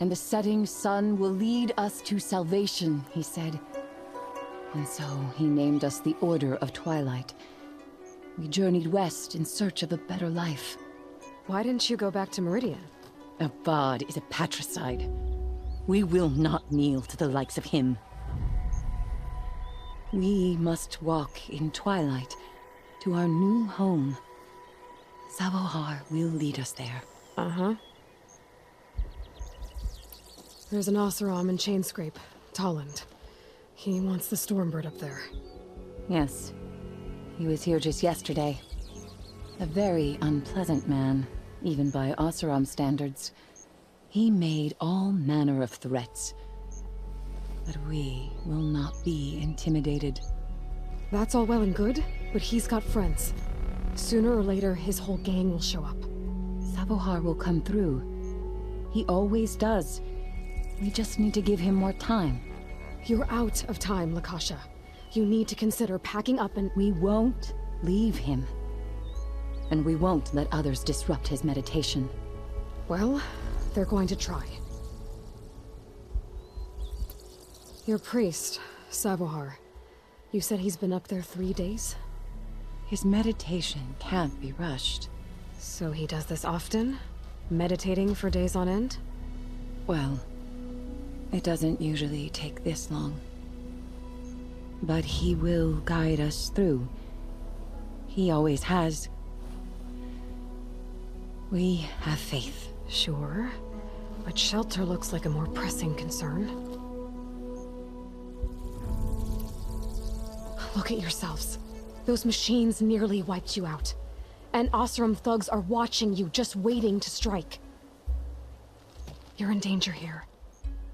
and the setting sun will lead us to salvation, he said. And so he named us the Order of Twilight. We journeyed west in search of a better life. Why didn't you go back to Meridian? Avad is a patricide. We will not kneel to the likes of him. We must walk in twilight to our new home. Savohar will lead us there. Uh-huh. There's an Oseram in Chainscrape, Tolland. He wants the Stormbird up there. Yes. He was here just yesterday. A very unpleasant man, even by Oseram standards. He made all manner of threats. But we will not be intimidated. That's all well and good, but he's got friends. Sooner or later, his whole gang will show up. Savohar will come through. He always does. We just need to give him more time. You're out of time, Lakasha. You need to consider packing up and... We won't leave him. And we won't let others disrupt his meditation. Well, they're going to try. Your priest, Savohar. You said he's been up there 3 days? His meditation can't be rushed. So he does this often? Meditating for days on end? Well, it doesn't usually take this long. But he will guide us through. He always has. We have faith. Sure. But shelter looks like a more pressing concern. Look at yourselves. Those machines nearly wiped you out. and Osram thugs are watching you, just waiting to strike. You're in danger here.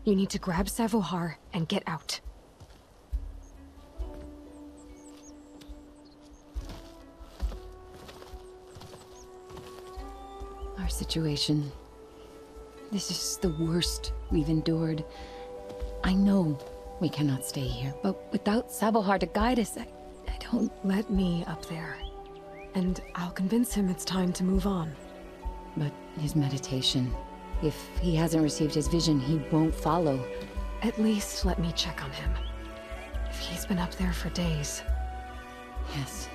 You need to grab Savohar and get out. Our situation. This is the worst we've endured. I know we cannot stay here, but without Savohar to guide us, I don't... Let me up there, and I'll convince him it's time to move on. But his meditation... If he hasn't received his vision, he won't follow. At least let me check on him. If he's been up there for days. Yes.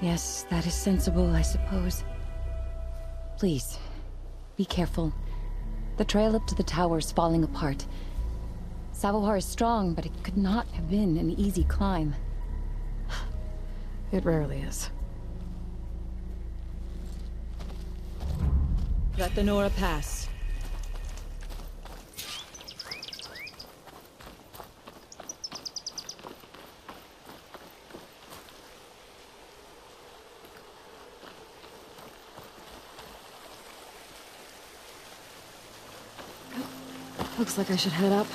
Yes, that is sensible, I suppose. Please, be careful. The trail up to the tower is falling apart. Savohar is strong, but it could not have been an easy climb. It rarely is. Let the Nora pass. Looks like I should head up.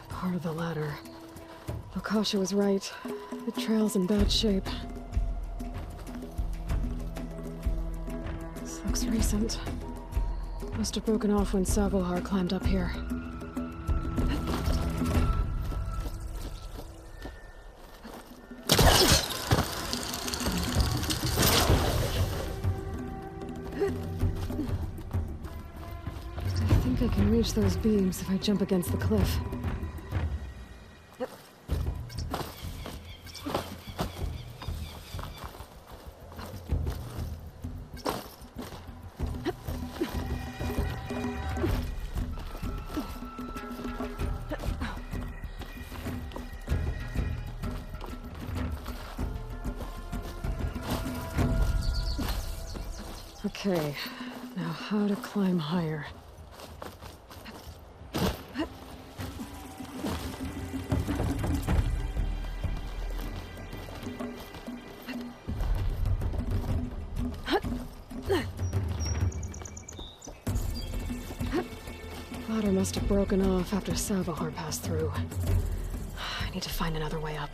Part of the ladder. Akasha was right. The trail's in bad shape. This looks recent. Must have broken off when Savohar climbed up here. I think I can reach those beams if I jump against the cliff. Okay, now how to climb higher. Ladder must have broken off after Savohar passed through. I need to find another way up.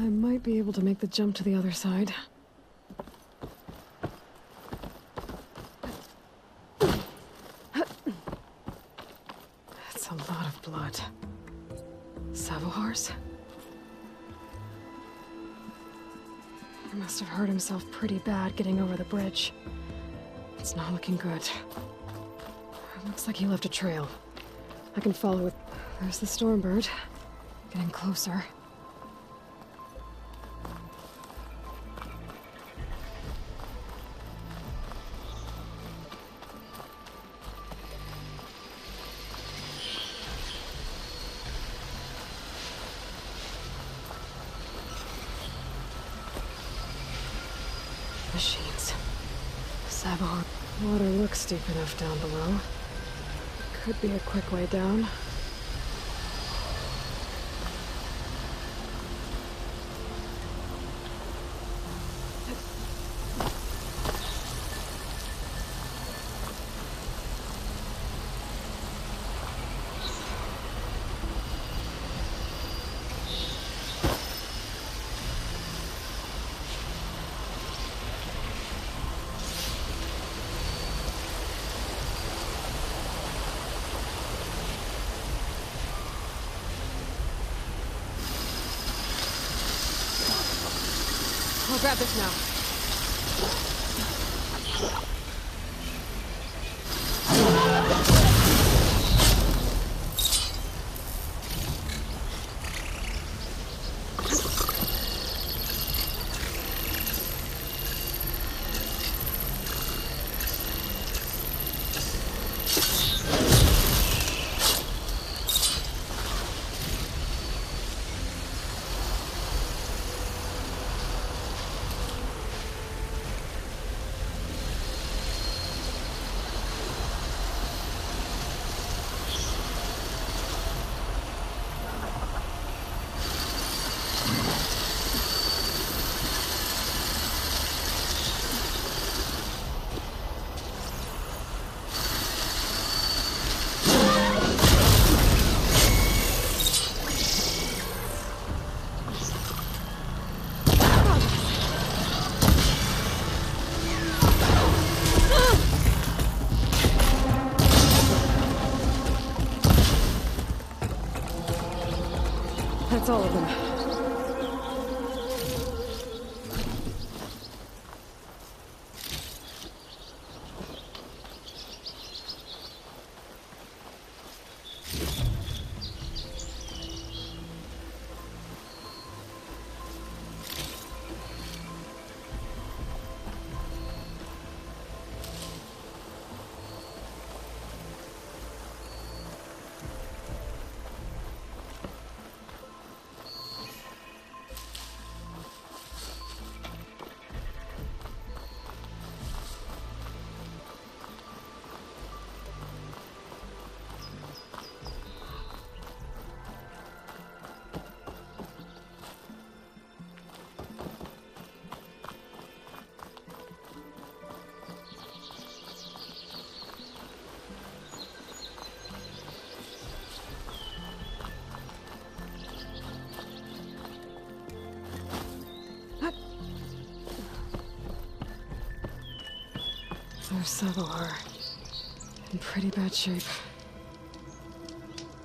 I might be able to make the jump to the other side. That's a lot of blood. Savohar's? He must have hurt himself pretty bad getting over the bridge. It's not looking good. It looks like he left a trail. I can follow it. There's the Stormbird. Getting closer. Machines. Savohar. Water looks deep enough down below. Could be a quick way down. I'll grab this now. That's all of them. There's Sabohar. In pretty bad shape.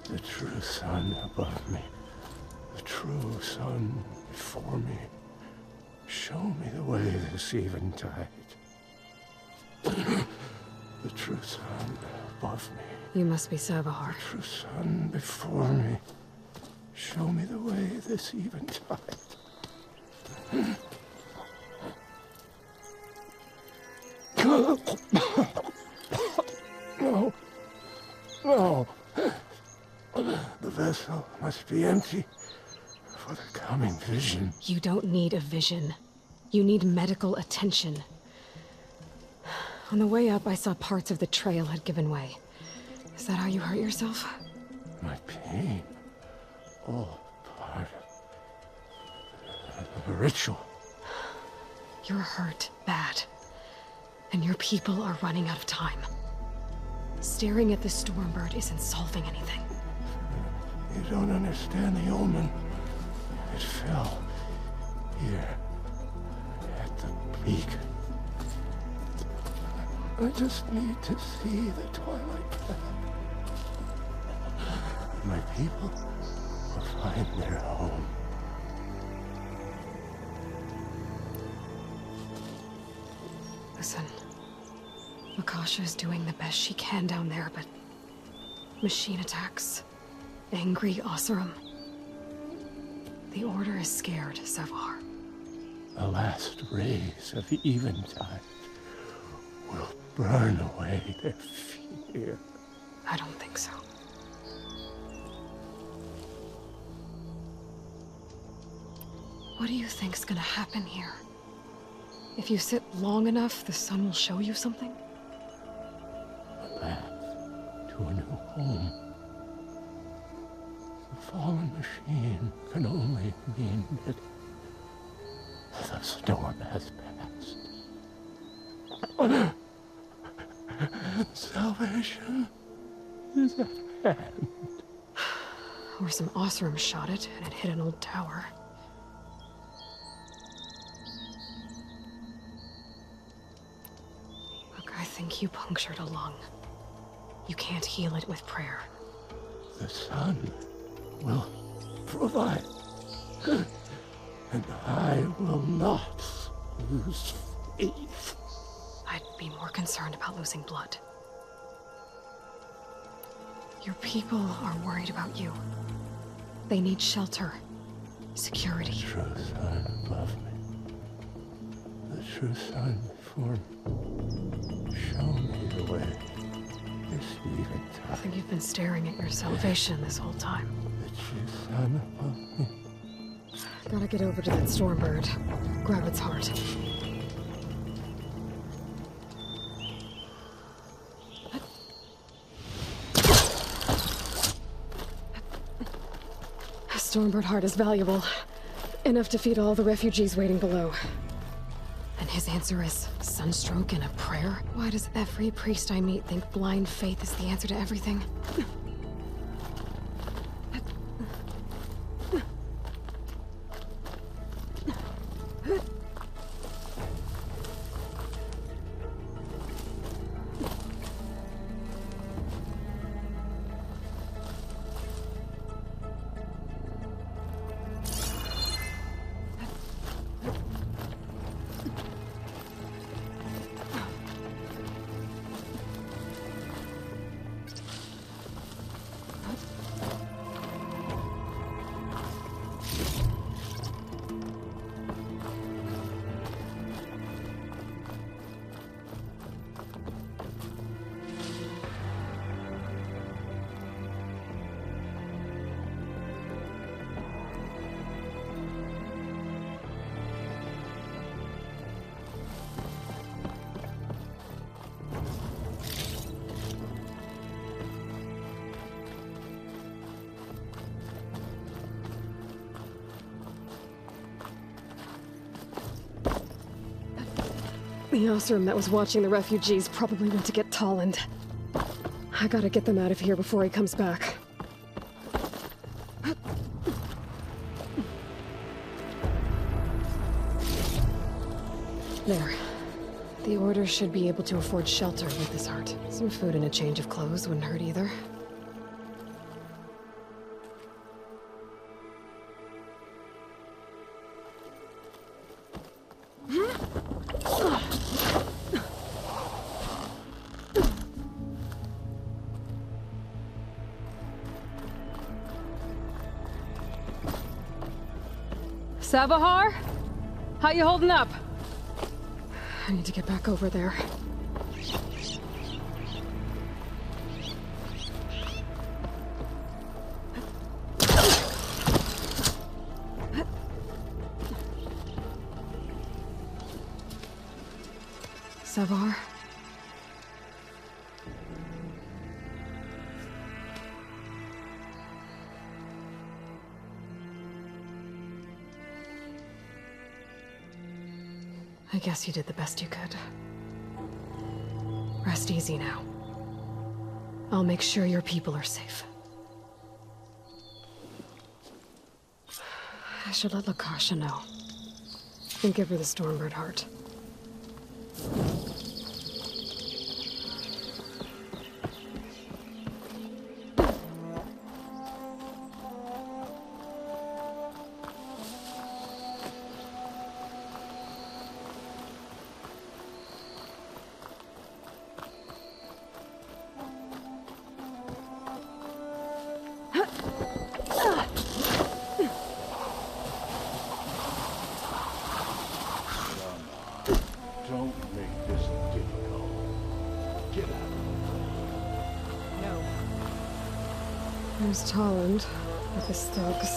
The true sun above me. The true sun before me. Show me the way this eventide. The true sun above me. You must be Sabohar. The true sun before me. Show me the way this eventide. No. No. The vessel must be empty for the coming vision. You don't need a vision. You need medical attention. On the way up, I saw parts of the trail had given way. Is that how you hurt yourself? My pain. All part of the ritual. You're hurt bad. And your people are running out of time. Staring at the Stormbird isn't solving anything. You don't understand the omen. It fell here at the peak. I just need to see the twilight path. My people will find their home. Listen, Akasha is doing the best she can down there, but machine attacks, angry Oseram. The Order is scared, Savar. The last rays of eventide will burn away their fear. I don't think so. What do you think's gonna happen here? If you sit long enough, the sun will show you something? home. The fallen machine can only mean that the storm has passed. Salvation is at hand. Or some Osram shot it, and it hit an old tower. Look, I think you punctured a lung. You can't heal it with prayer. The sun will provide. And I will not lose faith. I'd be more concerned about losing blood. Your people are worried about you. They need shelter, security. The true sun above me. The true sun before me. Show me the way. This even time. I think you've been staring at your salvation this whole time. The true sun above me. Gotta get over to that Stormbird. Grab its heart. A Stormbird heart is valuable. Enough to feed all the refugees waiting below. And his answer is sunstroke and a prayer? Why does every priest I meet think blind faith is the answer to everything? The Osram that was watching the refugees probably went to get Tolland. I gotta get them out of here before he comes back. There. The Order should be able to afford shelter with this heart. Some food and a change of clothes wouldn't hurt either. Savahar? How you holding up? I need to get back over there. Savar? I guess you did the best you could. Rest easy now. I'll make sure your people are safe. I should let Lakasha know. And give her the Stormbird heart. Don't make this difficult. Get out of the way. No. There's Tolland with his thugs.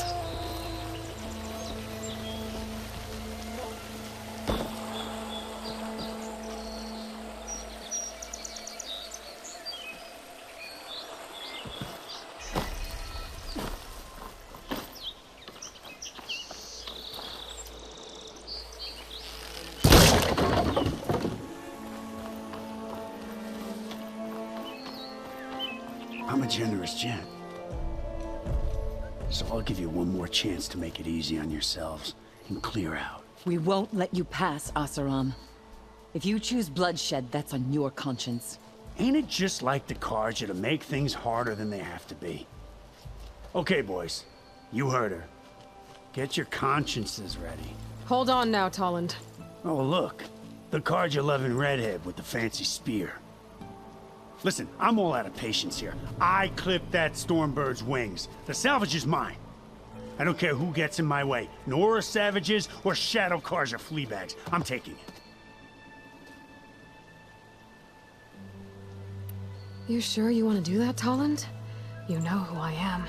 generous gent. So I'll give you one more chance to make it easy on yourselves and clear out. We won't let you pass, Asaram. If you choose bloodshed, that's on your conscience. Ain't it just like the Carja to make things harder than they have to be? Okay, boys. You heard her. Get your consciences ready. Hold on now, Tolland. Oh, look. The Carja-loving redhead with the fancy spear. Listen, I'm all out of patience here. I clipped that Stormbird's wings. The salvage is mine. I don't care who gets in my way. Nora savages or Shadow Carja fleabags. I'm taking it. You sure you want to do that, Tolland? You know who I am.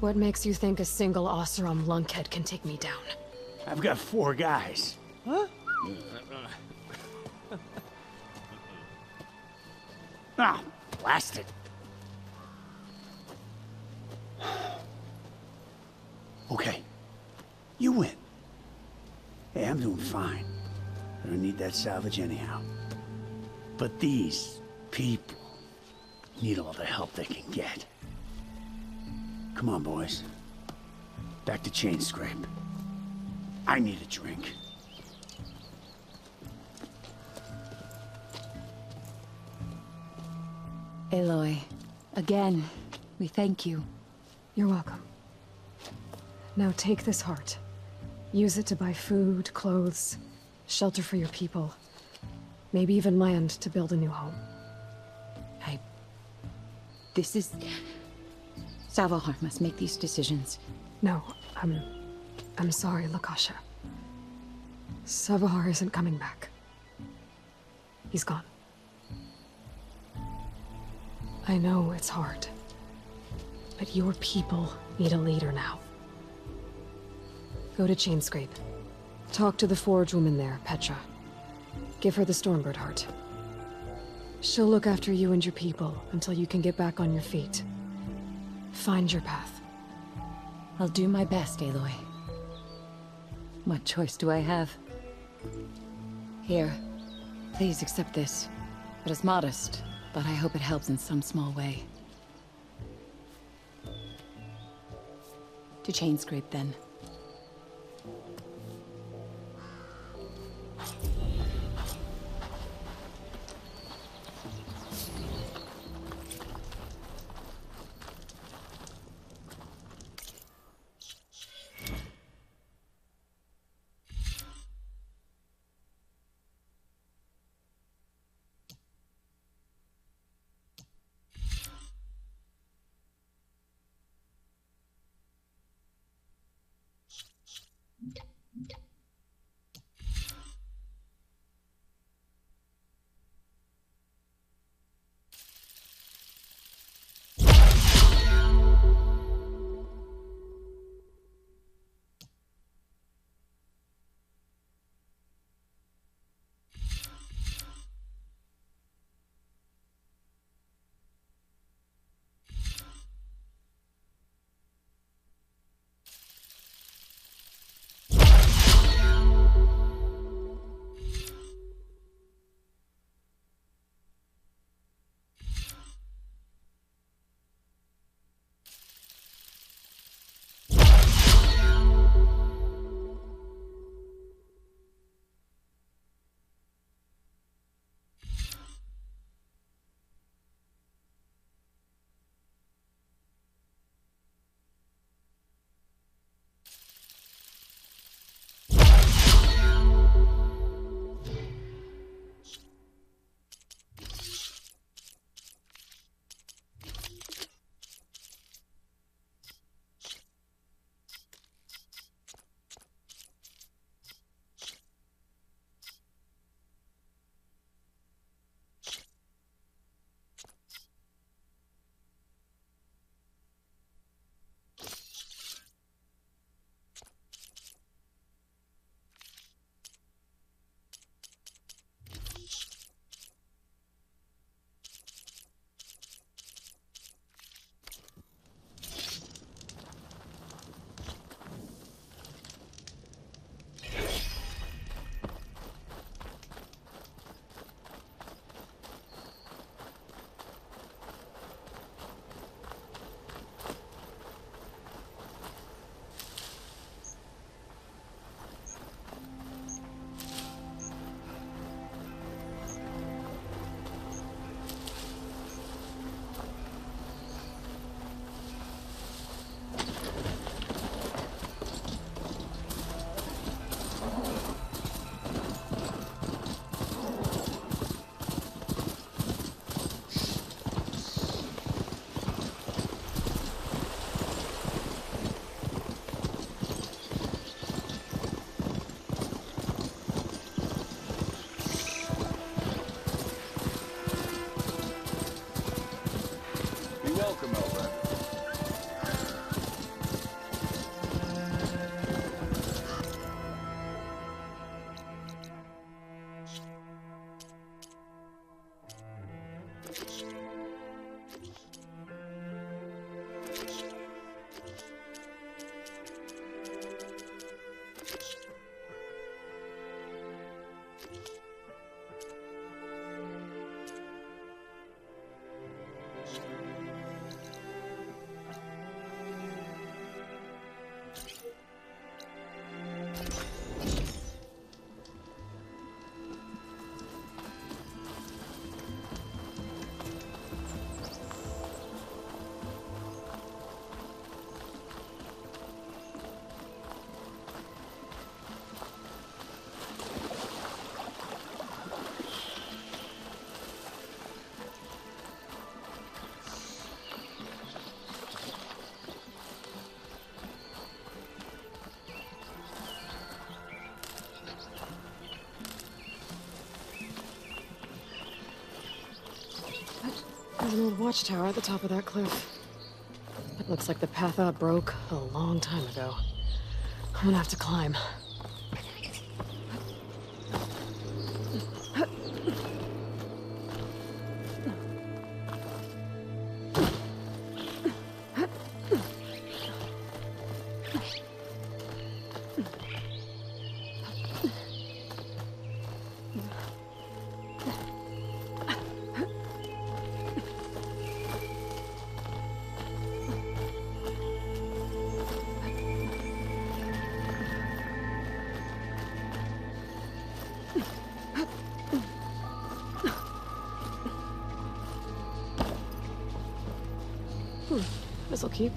What makes you think a single Oseram lunkhead can take me down? I've got 4 guys. Huh? Ah, blast it. Okay. You win. Hey, I'm doing fine. I don't need that salvage anyhow. But these people need all the help they can get. Come on, boys. Back to Chain Scrape. I need a drink. Aloy, again, we thank you. You're welcome. Now take this heart. Use it to buy food, clothes, shelter for your people. Maybe even land to build a new home. This is... Savohar must make these decisions. No, I'm sorry, Lakasha. Savohar isn't coming back. He's gone. I know it's hard, but your people need a leader now. Go to Chainscrape. Talk to the forge woman there, Petra. Give her the Stormbird heart. She'll look after you and your people until you can get back on your feet. Find your path. I'll do my best, Aloy. What choice do I have? Here, please accept this. It is modest, but I hope it helps in some small way. To Chainscrape, then. There's an old watchtower at the top of that cliff. It looks like the path up broke a long time ago. I'm gonna have to climb. This'll keep.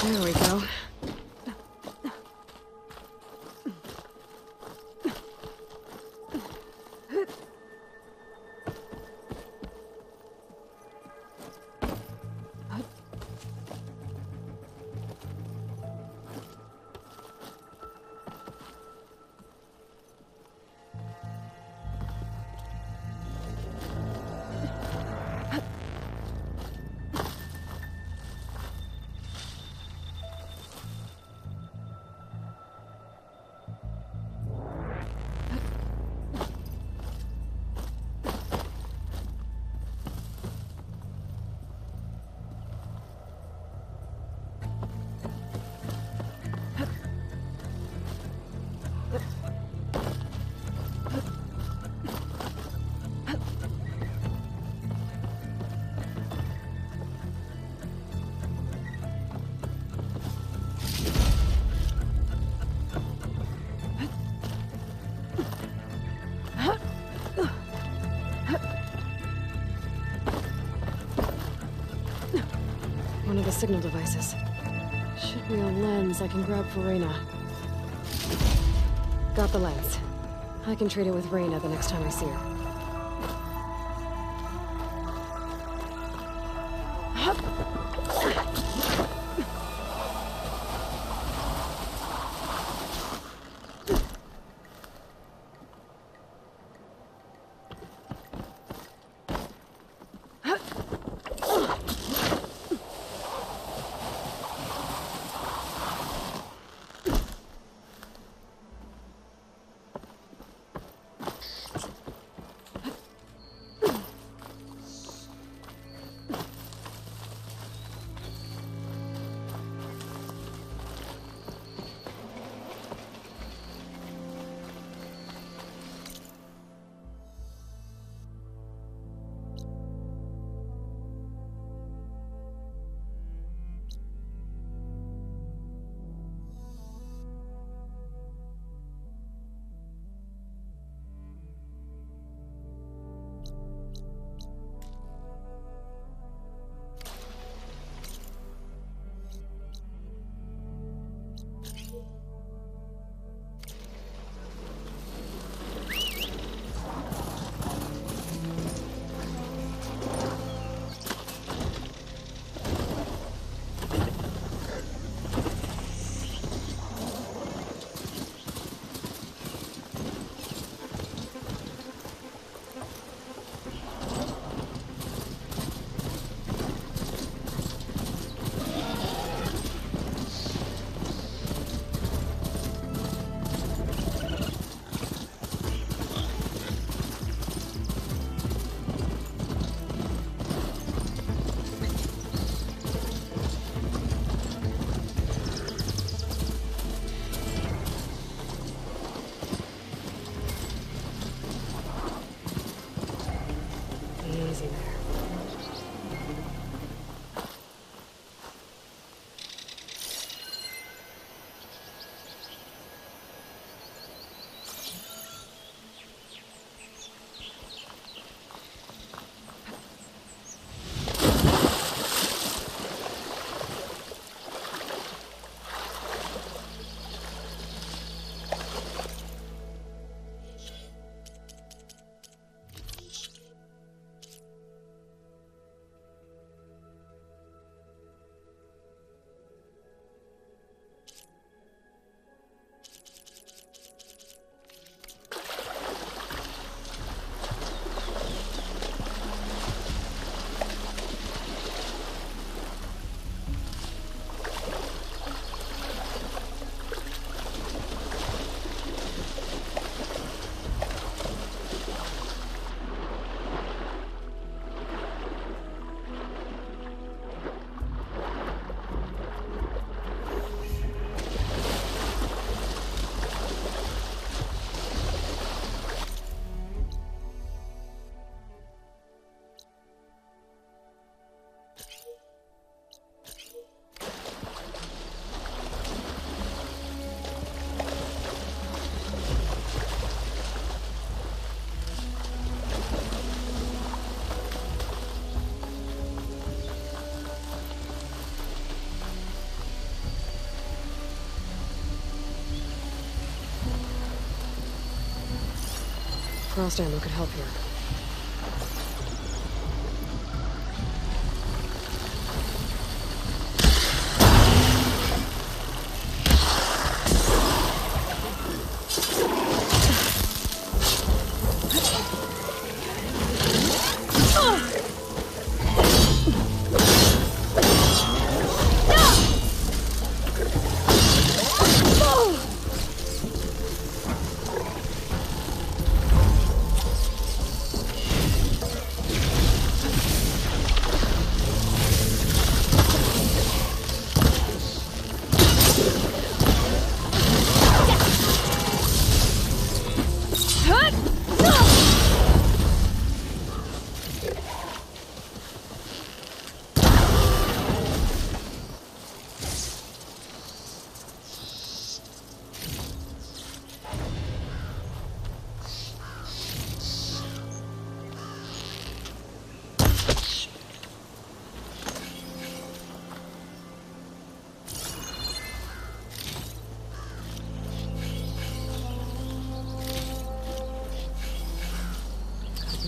There we go. One of the signal devices. Should be a lens I can grab for Reyna. Got the lens. I can trade it with Reyna the next time I see her. Frost ammo could help here.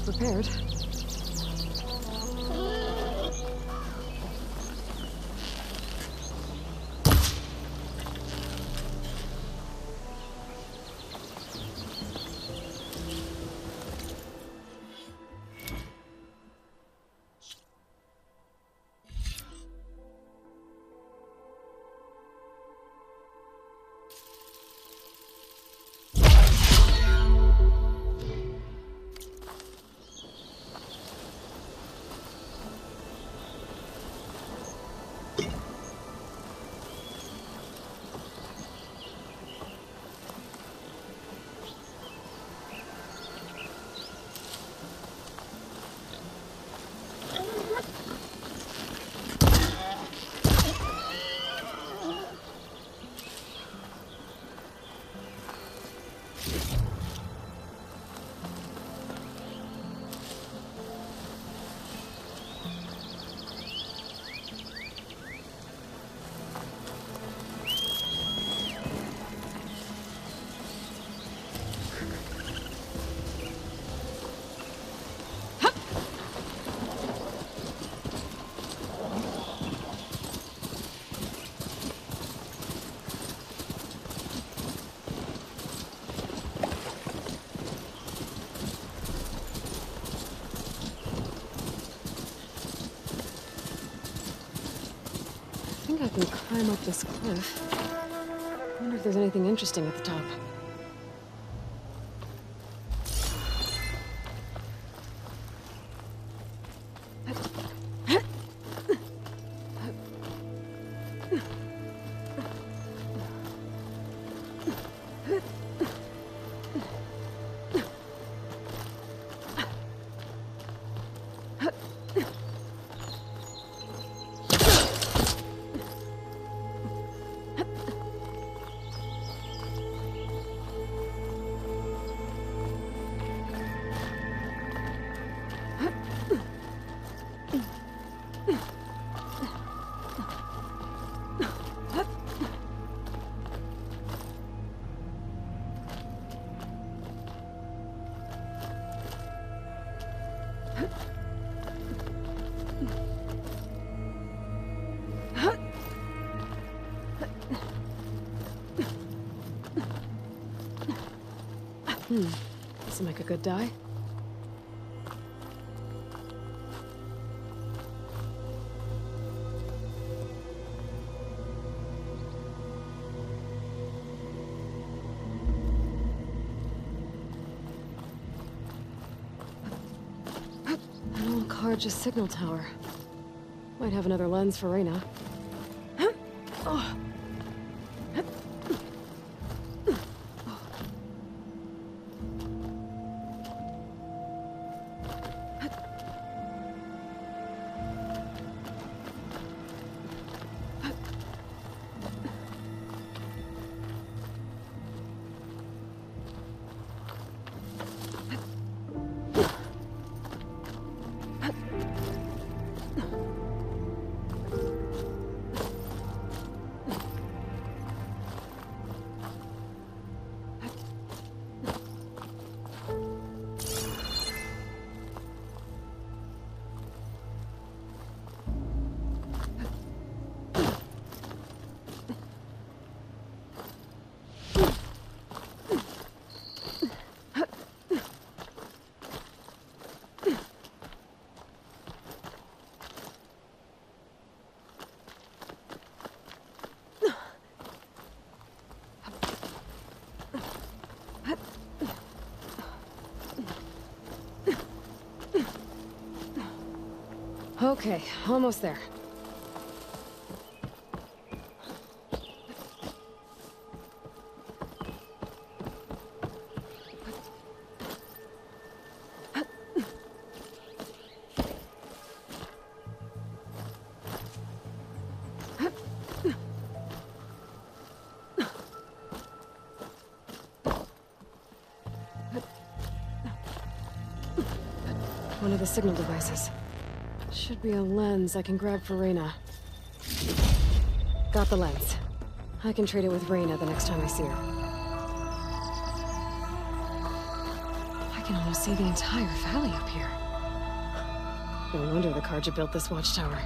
Prepared. I think I can climb up this cliff. I wonder if there's anything interesting at the top. This'll make a good die. An old Karja signal tower. Might have another lens for Reyna. Oh. Okay, almost there. One of the signal devices. Should be a lens I can grab for Reyna. Got the lens. I can trade it with Reyna the next time I see her. I can almost see the entire valley up here. No wonder the Karja built this watchtower.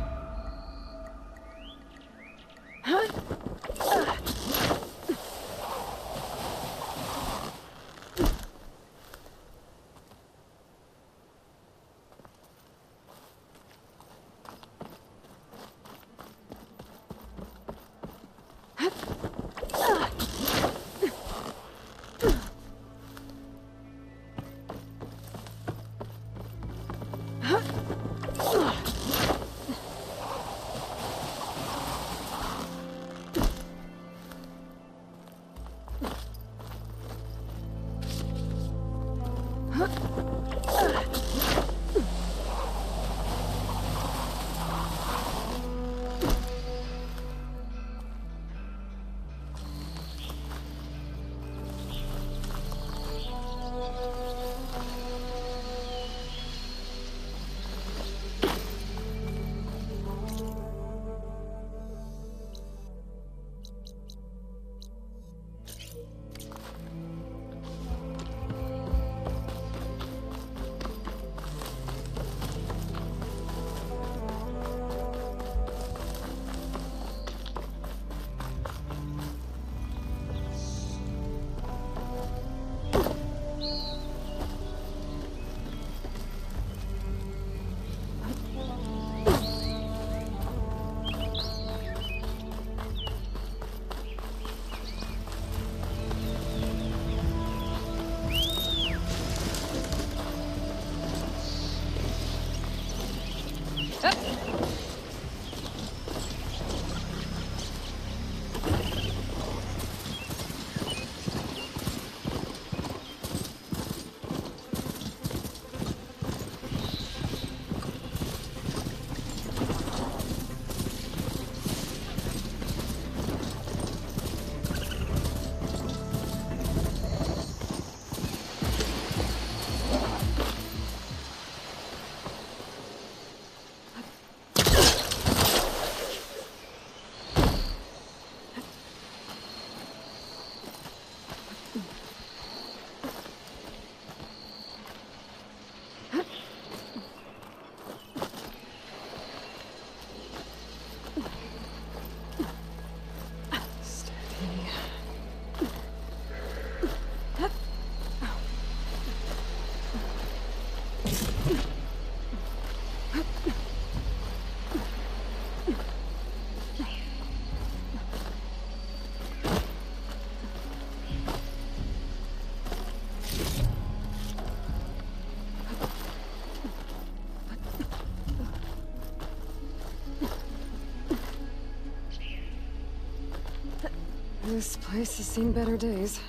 This place has seen better days.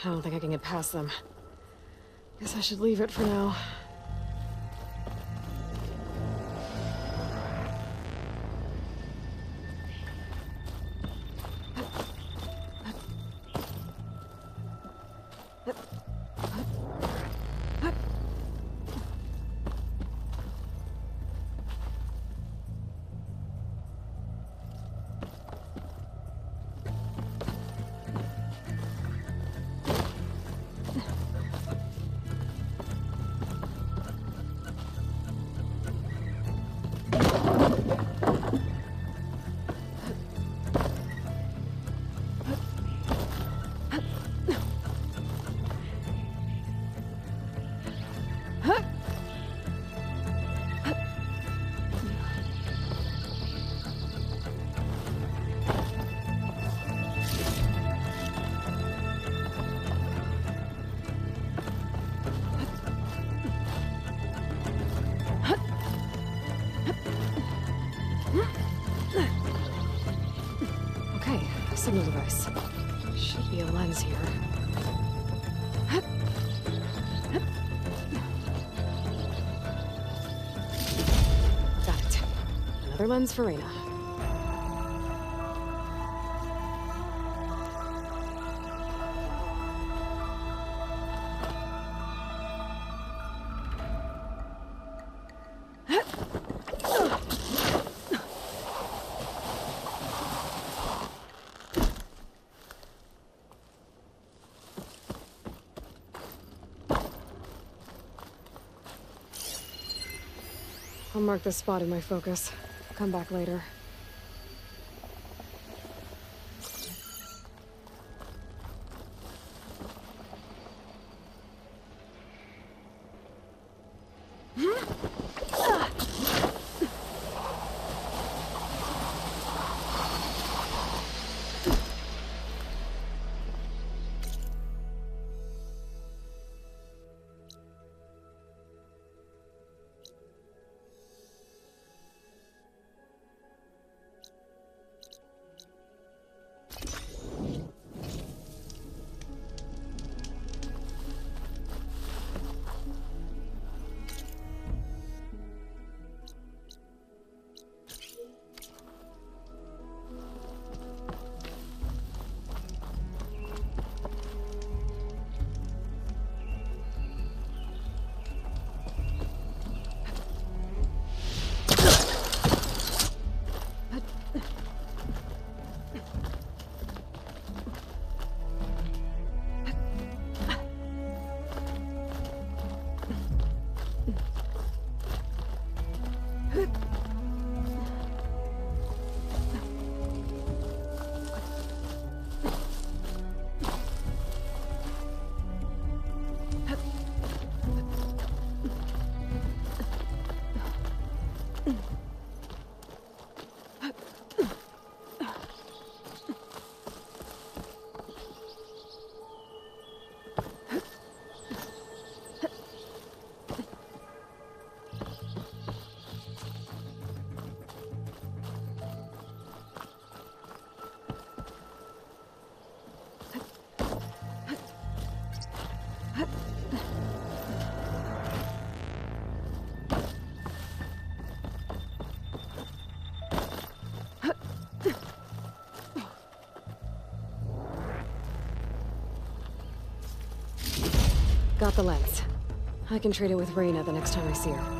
I don't think I can get past them. Guess I should leave it for now. Signal device. Should be a lens here. Got it. Another lens for Reyna. I'll mark this spot in my focus. Come back later. Got the lens. I can trade it with Reyna the next time I see her.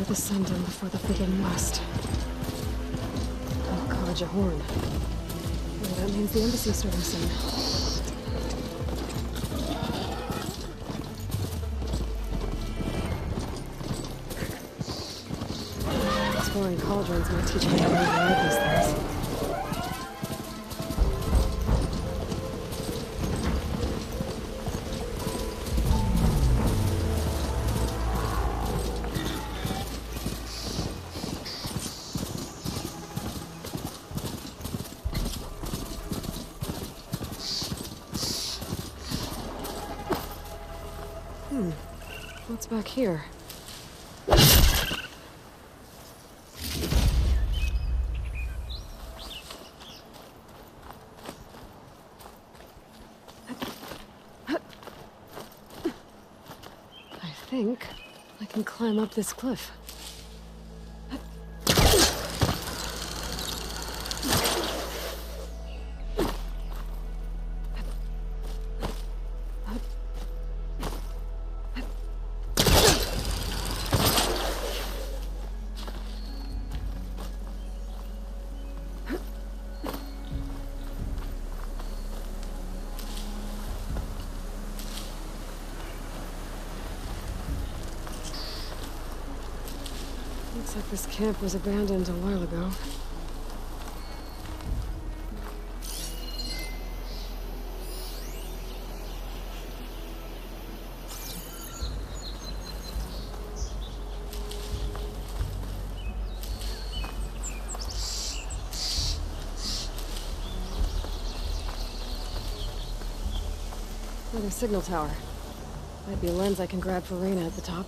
The Sundom before the Forbidden West. Oh, Kaja Horn. Well, that means the embassy's starting soon. Exploring cauldrons might teach me how to override these things. What's back here? I think I can climb up this cliff. Looks like this camp was abandoned a while ago. Another signal tower. Might be a lens I can grab for Reyna at the top.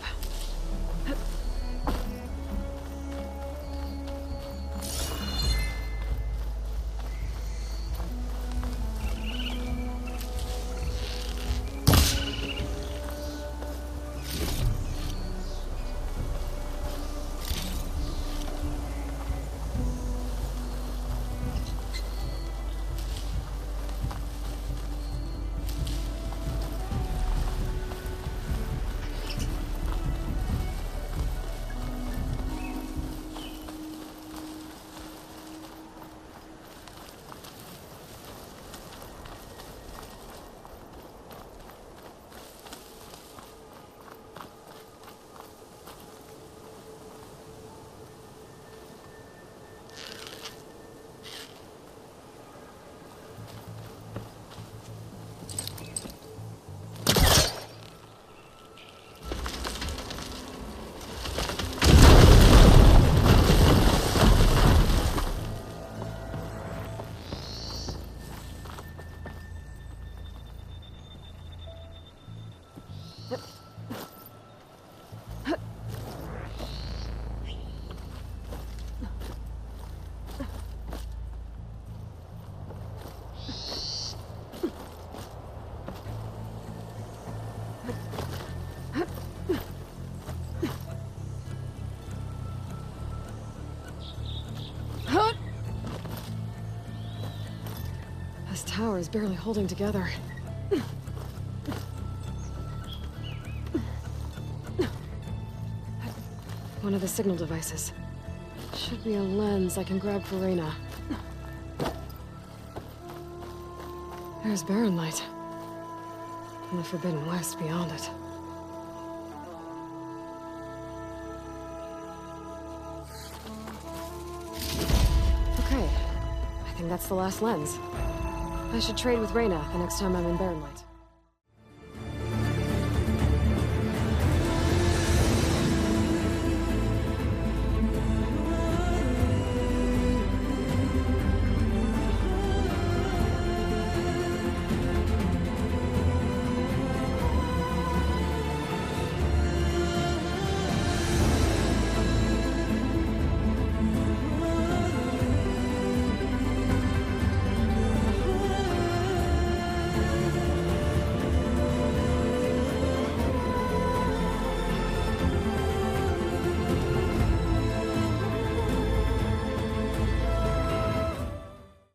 This tower is barely holding together. One of the signal devices. Should be a lens I can grab for Reyna. There's barren light. And the Forbidden West beyond it. Okay. I think that's the last lens. I should trade with Reyna the next time I'm in barren light.